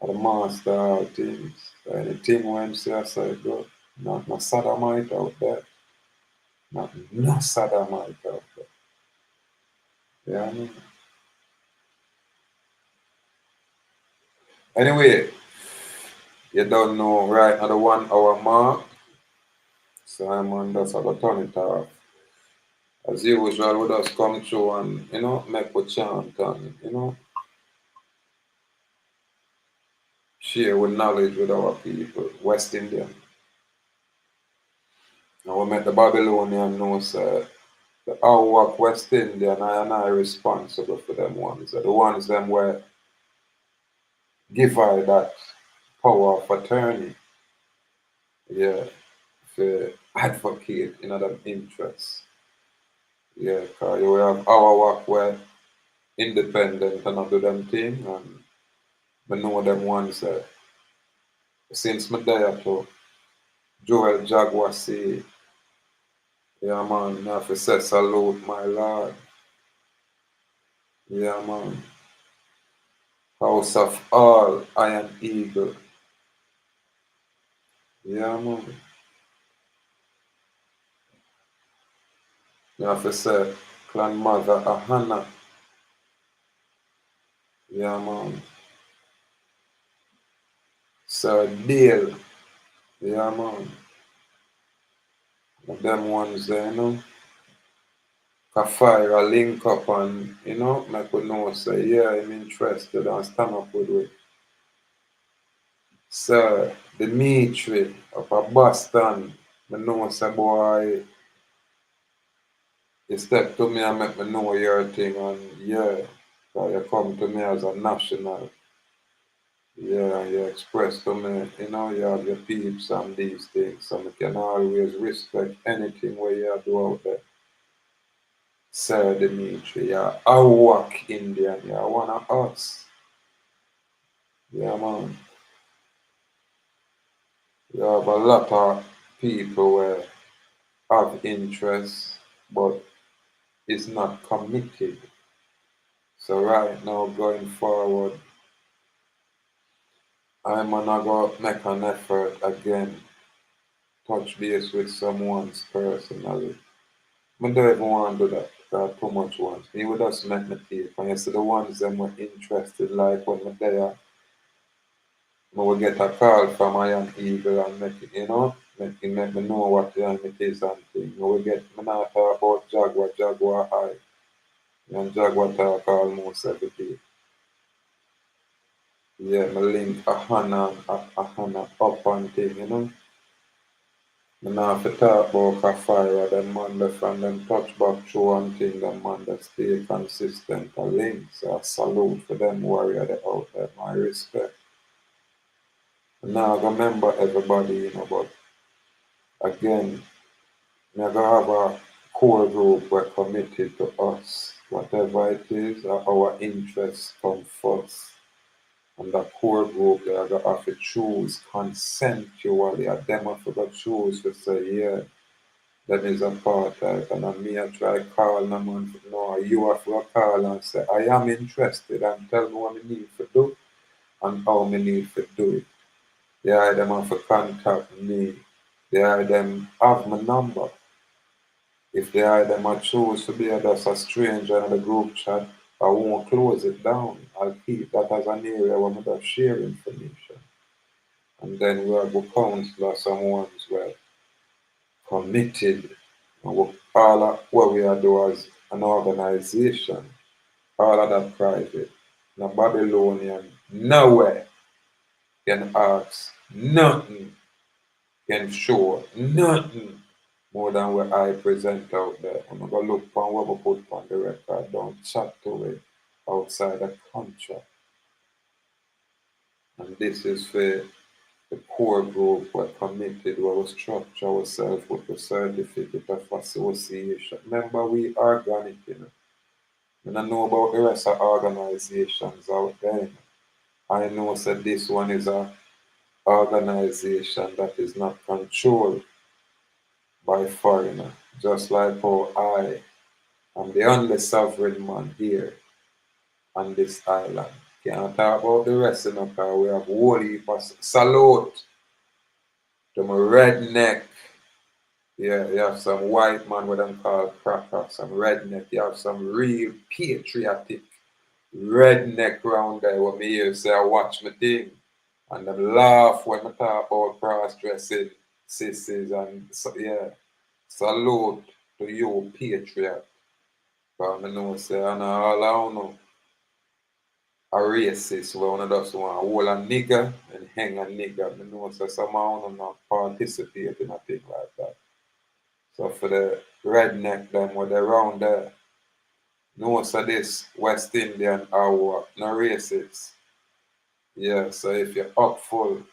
the master of things. Anything when say I say good. Not no sodomite out there. Not no sodomite out there. Yeah, I mean. Anyway, you don't know right at the 1 hour mark. Simon just have to turn it off. As usual, we just come through and make we chant and share with knowledge with our people, West Indian. And we met the Babylonian know say the our West Indian I responsible for them ones. The ones them where give I that power of attorney, yeah, to advocate in other interests. Yeah, because you have our work where independent and not do them thing and I know them ones that since my day to Joel Jaguar say, yeah man, I have to say salute my lord. Yeah man. House of all Iron Eagle. Yeah man. You have to say clan mother Ahana. Yeah man. Sir Dale. Yeah man. Them ones there, you know. Kafira link up and, you know, make we know say, yeah, I'm interested and stand up with we. Sir Dimitri up at Boston. I know say boy, you step to me and make me know your thing and yeah, 'cause you come to me as a national. Yeah, you express to me, you know, you have your peeps and these things, so I can always respect anything where you do out there. Sir Dimitri, yeah, I walk Indian, yeah, one of us. Yeah, man. You have a lot of people where have interest, but is not committed. So right now, going forward, I'm gonna go make an effort again, touch base with someone personally. I don't even want to do that. Too much ones. Me would just make me tape. And you see the ones that were interested, like when I'm there, I will get a call from Iron Eagle and make it, you know, make me know what time it is and thing. I will get, me not talk about Jaguar High. And Jaguar talk almost every day. Yeah, me link a Hana up and thing, you know. Me not have to talk about a fire, them man left and them touch back through and thing, them man that stay consistent a link. So I salute for them warrior that out there, my respect. Now I remember everybody, you know, but again, me I have a core group we're committed to us. Whatever it is, our interests come first. And that core group they are gonna have to choose consensually. And them have to choose to say, yeah, that is a part of it. And then me I try call them and no, you have to call and say, I am interested and tell me what I need to do and how I need to do it. Yeah, them have to contact me. Yeah, them have my number. If they are them I choose to be just a stranger in the group chat, I won't close it down. I'll keep that as an area where we just share information. And then we have a counselor, someone's well committed. And all of what we are doing as an organization, all of that private. Now Babylonian nowhere can ask nothing, can show nothing more than what I present out there. I'm gonna look on what we put on the record, don't chat to it outside the contract. And this is for the core group we're committed, where we structure ourselves with the certificate of association. Remember, we organic, you know. And I know about the rest of organizations out there. I know that this one is a organization that is not controlled by foreigner, just like how I am the only sovereign man here on this island. Can't talk about the rest of them because we have whole heap of salute to my redneck. Yeah, you have some white man what them call cracker, some redneck. You have some real patriotic redneck round there when me hear say I watch my thing. And them laugh when I talk about cross dressing sissies and so, yeah. Salute to you, patriot. Because I know say I know all I know. a racist where one just want to hold a nigger and hang a nigger. I know so somehow I not participate in a thing like that. So for the redneck them where they round there, no so this West Indian are what? No racist. Yeah, so if you're up full,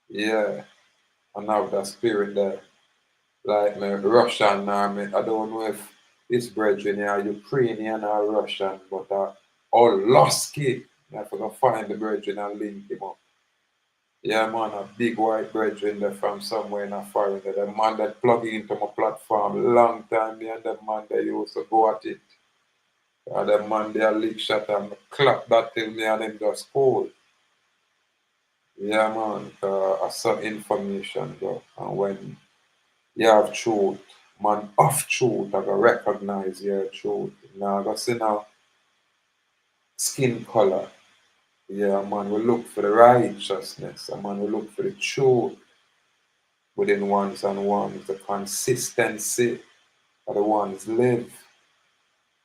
yeah, and have that spirit there. Like my Russian army, I don't know if this brethren are Ukrainian or Russian, but all Lusky. I forgot find the brethren and link him up. Yeah, man, a big white brethren there from somewhere in a foreign. The man that plug into my platform long time, me and the man they used to go at it. And the man they a lick shot and clap that till me and him just cold. Yeah, man, I saw information though. And when you have truth, man, of truth, I gotta recognize your truth. Now I gotta see now skin color. Yeah, man, we look for the righteousness. And man, we look for the truth within ones and ones, the consistency of the ones live.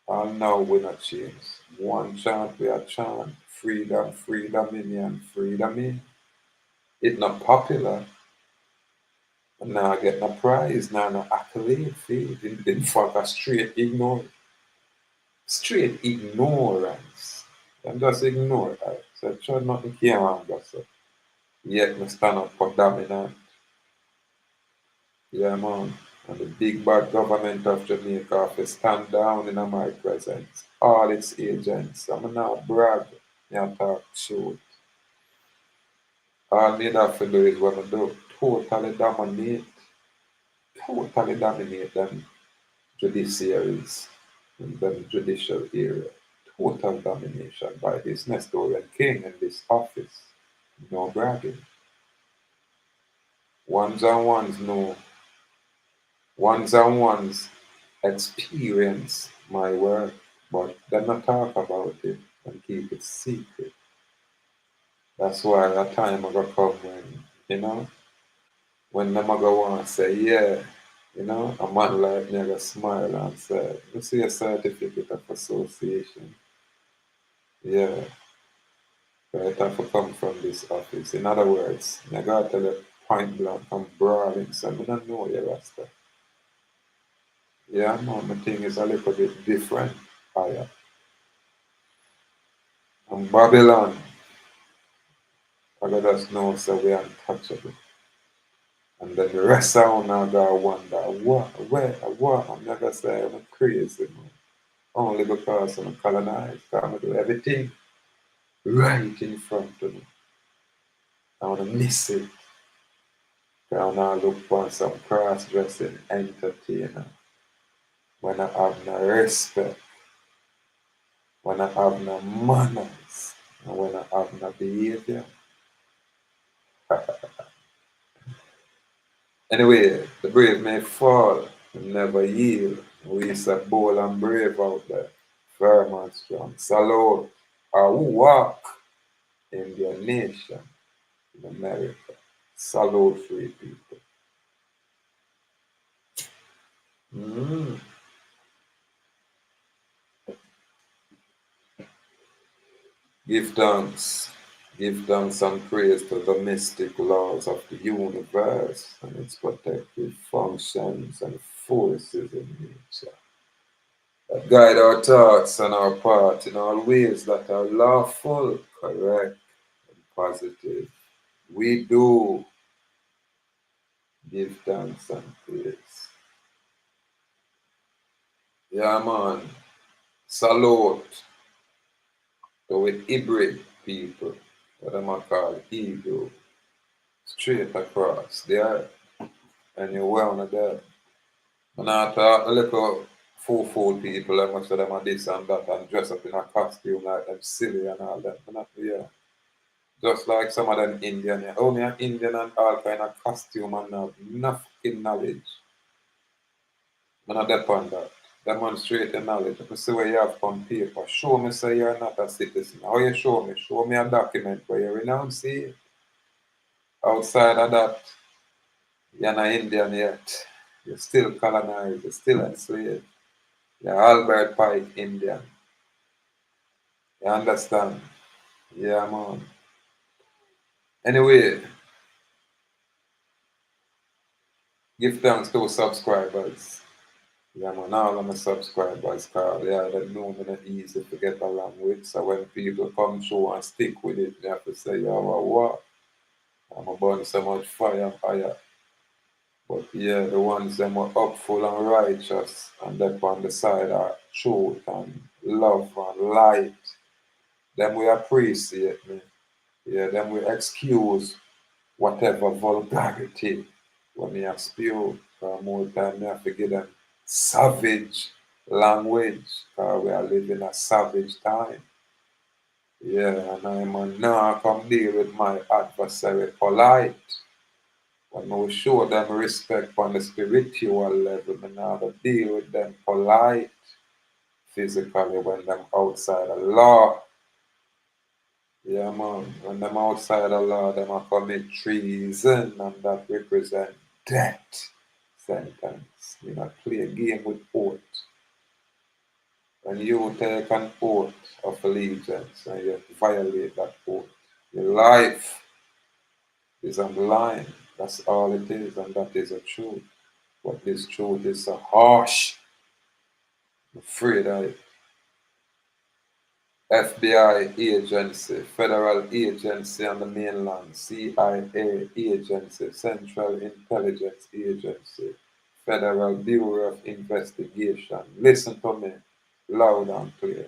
And now we not change. One chant we are chant. Freedom, freedom in and freedom in. It not popular. Now I get no prize, now no accolade for it. In fact, a straight ignore. Straight ignorance. I'm just ignore that. So try not to care on that. So yet me stand up for dominant. Yeah man. And the big bad government of Jamaica have to stand down in my presence. All its agents. I'm not brag. Me talk truth. All me have to do is what I do. Totally dominate them judiciaries in the judicial area. Total domination by this Nestorian king in this office. No bragging. Ones and ones know. Ones and ones experience my work, but they not talk about it and keep it secret. That's why a time I go come when them I go want to say, yeah, a man like me I go smile and say, you see a certificate of association. Yeah, right, have to come from this office. In other words, I gotta tell you point blank, I'm brawling, so I don't know you, Rasta. Yeah, man, my thing is a little bit different. Higher. And Babylon, I got us know so we are untouchable. And then the rest of them gotta wonder, what? I'm not gonna say I'm crazy, man. Only because I'm colonized, I'm do everything right in front of me. I wanna miss it. I wanna look for some cross-dressing entertainer. When I have no respect, when I have no manners, and when I have no behavior. Anyway, the brave may fall and never yield. We is a bold and brave out there, firm and strong. Salute our who walk in their nation, in America. Salute free people. Mm. Give thanks. Give thanks and praise to the mystic laws of the universe and its protective functions and forces in nature that guide our thoughts and our path in all ways that are lawful, correct, and positive. We do give thanks and praise. Yeah, man. Salute to with hybrid people, what am I call Hebrew, straight across there, and you're well on there. And I thought a little fool people, like most of them are this and that, and dress up in a costume like them silly and all that. And yeah. Just like some of them Indian, yeah. Oh, me an Indian and all kind of costume and enough fucking knowledge. I'm not depend on that. Demonstrate your knowledge. If you see where you have on paper, show me say you're not a citizen. How you show me? Show me a document where you renounce it. Outside of that, you're not Indian yet. You're still colonized, you're still enslaved. You're Albert Pike Indian. You understand? Yeah, man. Anyway, give thanks to subscribers. Yeah, man, all of my subscribers, cause yeah, they know me not easy to get along with. So when people come through and stick with it, they have to say, yo, what? I'm a burn so much fire. But yeah, the ones that were upful and righteous and that on the side are truth and love and light, them we appreciate me. Yeah, them we excuse whatever vulgarity when me have spew. More time me have to give them savage language. Cause we are living a savage time. Yeah, and I'm a now come deal with my adversary polite. When we show them respect on the spiritual level, we now deal with them polite physically when them outside the law. Yeah, man. When them outside the law, them are commit treason and that represent death sentence. You not play a game with oath. When you take an oath of allegiance and you violate that oath, your life is on the line. That's all it is, and that is a truth. But this truth is so harsh. I'm afraid I FBI agency, federal agency on the mainland, CIA agency, Central Intelligence Agency, Federal Bureau of Investigation. Listen to me loud and clear.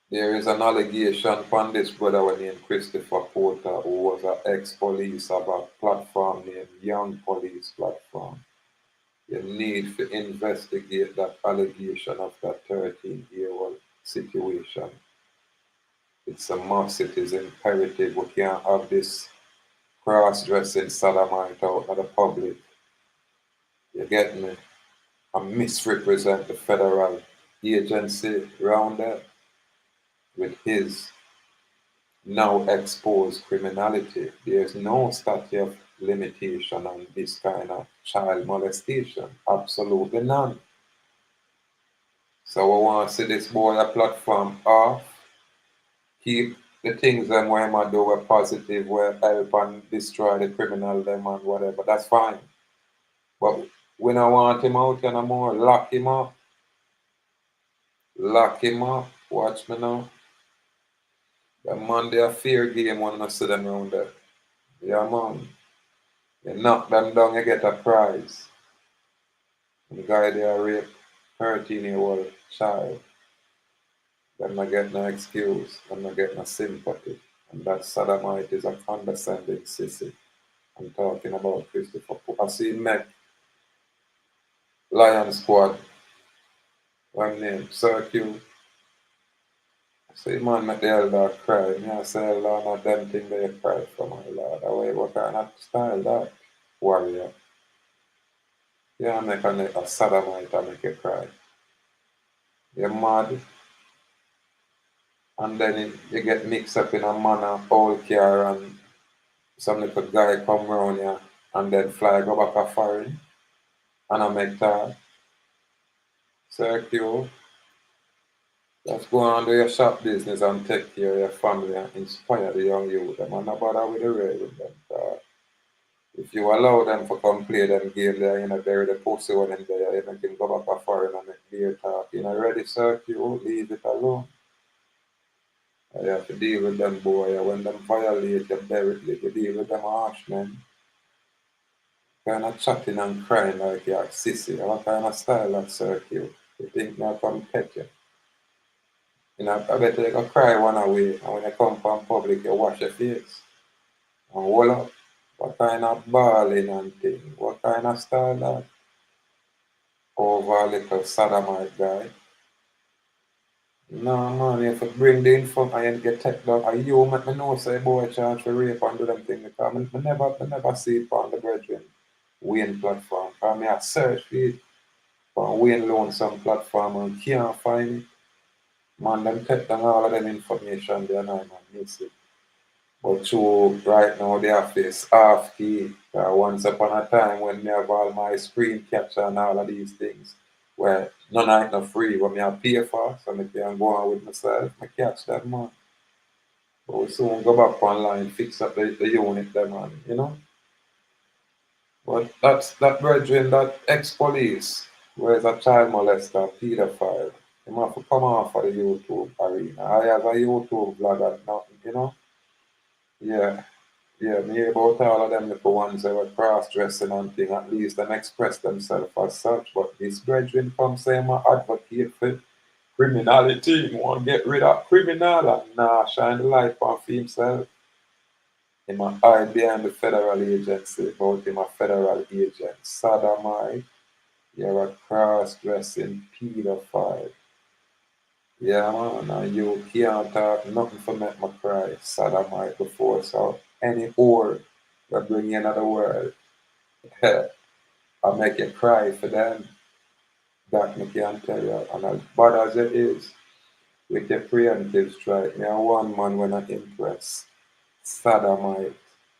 There is an allegation upon this brother named Christopher Porter, who was an ex-police of a platform named Young Police Platform. You need to investigate that allegation of that 13-year-old situation. It's a must, it is imperative. We can't have this cross-dressing sodomite out of the public. You get me? And misrepresent the federal agency around there with his now exposed criminality. There's no statute of limitation on this kind of child molestation. Absolutely none. So we want to see this boy a platform off, keep the things them where I do were positive, where help and destroy the criminal them and whatever. That's fine. But we don't want him out anymore. Lock him up. Lock him up. Watch me now. The man they a fair game when I see them around there. Yeah man. You knock them down, you get a prize. And the guy they a rape 13-year-old child. Them not get no excuse. Them not get no sympathy. And that sodomite is a condescending sissy. I'm talking about Christopher Pope. I see Meg, Lion Squad, one name, Circle. I see man make the elder cry. Me I say elder not them thing they cry for my lord. Away what kind of style that? Warrior. Yeah, make a sodomite and make you cry. You're mad. And then you get mixed up in a man and old car and some little guy come round you and then fly go back a foreign and I make talk. Circle. Just go on do your shop business and take care of your family and inspire the young youth. Them and not bother with the rest with them. If you allow them to come play them game there, you know, bury the pussy when them there, you make him go back a foreign and make beer talk. You know, ready, sir, you leave it alone. You have to deal with them, boy. When them violate you, bury it, you deal with them harsh, man. Kind of chatting and crying like you're a sissy. What kind of style that circle? You think now come pet you? You know, I bet you go cry one away, and when you come from public, you wash your face. And hold up. What kind of balling and thing? What kind of style that? Over a little sodomite guy. No, man, you have to bring the info and you get take down. And you make me know, say, boy, charge for rape and do them thing. Because I never see it on the Brethren Wayne platform. Because I search for it on Wayne Lonesome platform and can't find it. Man, them take down all of them information there now, man, miss it. But true, right now they have this half key. Once upon a time when me have all my screen capture and all of these things, where none of it not free, what me I pay for, so I can go on with myself, I catch that man. But we soon go back online, fix up the unit them man, you know? But that's that brethren, that ex-police, where is a child molester, pedophile, he have to come off of the YouTube arena. I have a YouTube vlogger now, you know? Yeah. Yeah, me hear about all of them little ones that were cross-dressing and thing, at least them express themselves as such. But this brethren come say I'm advocate for criminality, he want to get rid of criminal and nah, shine the light on for himself. He might hide behind the federal agency, but him a federal agent. Sodomite, you're a cross-dressing pedophile. Yeah, man, and you can't talk nothing for make me cry. Sodomite before, so any whore that bring you into the world, I make you cry for them. That me can tell you. And as bad as it is, with the preemptive strike, me a one man when I impress. Sodomite,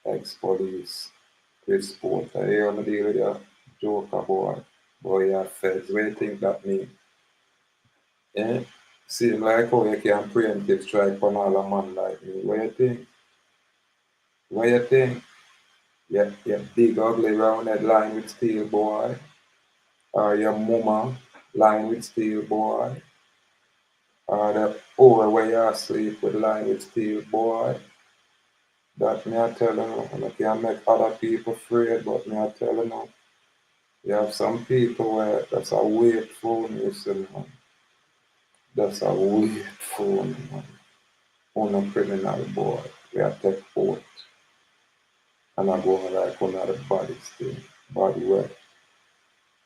ex-police, Chris Porter. You hear me deal with your joker boy. Boy, you feds. What do you think that mean? Eh? Seem like how you can preemptive strike on all a man like me. What you think? What you think? You big ugly rounded line with steel boy. Or your mama line with steel boy. Or the over where you sleep with line with steel boy. That me I tell you, and I can make other people afraid, but me I tell you now, you have some people where that's a weird phone, you see, man. That's a weird phone, man. On a criminal boy, we are take out and I go like on the body still. Body wet.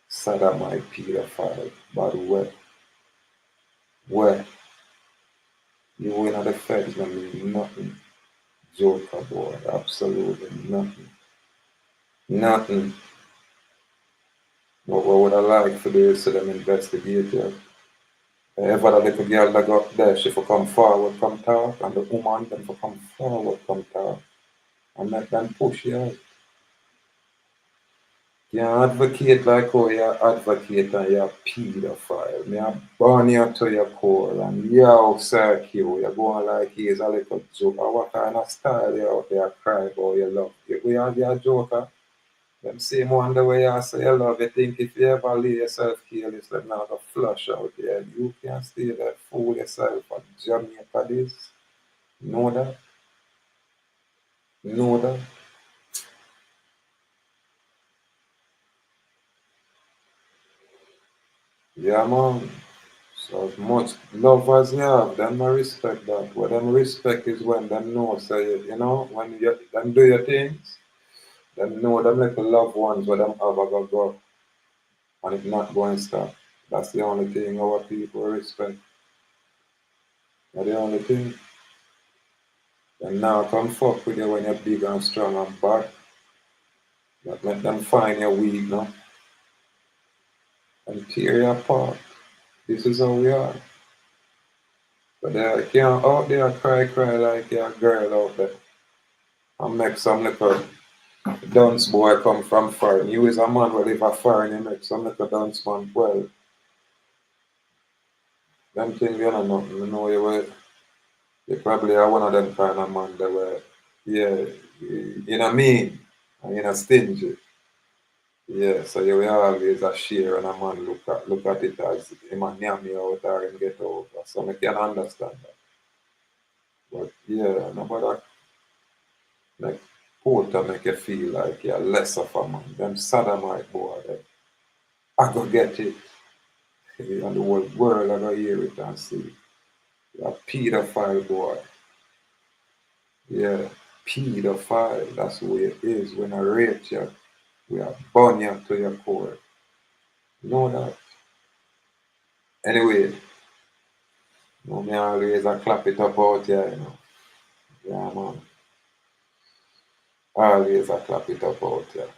Sodomite pedophile. Body wet. Wet. You in the feds, I mean nothing. Joker boy, absolutely nothing. Nothing. But what would I like for this to them investigate you? If that little girl that got there, she for come forward, come talk, and the woman them for come forward, come talk, and let them push you out. You advocate like how you advocate and you're a pedophile. Me I burn you to your core and you circle you. You're going like he's a little joker. What kind of style you out there cry about your love? We have your joker. Them same one the way I say you love you think if you ever lay yourself kill this like now go flush out there. You can't stay there fool yourself and Jamaica this. Know that? Know that? Yeah man. So as much love as you have, them I respect that. What them respect is when them know say you know, when you them do your things, them know them little loved ones where them have a go and it not going to stop. That's the only thing our people respect. That's the only thing. And now come fuck with you when you're big and strong and bad. That make them find you weak now and tear you apart. This is how we are. But they can't out there cry like you're a girl out there and make some little dance boy come from foreign. You is a man who live a foreign, you make some little dance man. Well, them things you know nothing. You know you probably are one of them kind of man that were yeah, you know mean and you know stingy. Yeah, so you will always a share and a man look at it as him a name you out or him get over. So I can understand that. But yeah, nobody like Porter make you feel like you're less of a man. Them sodomite boy, I go get it. And the whole world I go hear it and see. You're a pedophile boy. Yeah, pedophile. That's who it is. When I rape you, we are burn you to your core. Know that. Anyway, no me always I clap it up out here, you know. Yeah man. Always I clap it up out here.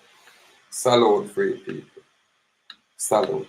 Salute free people. Salute.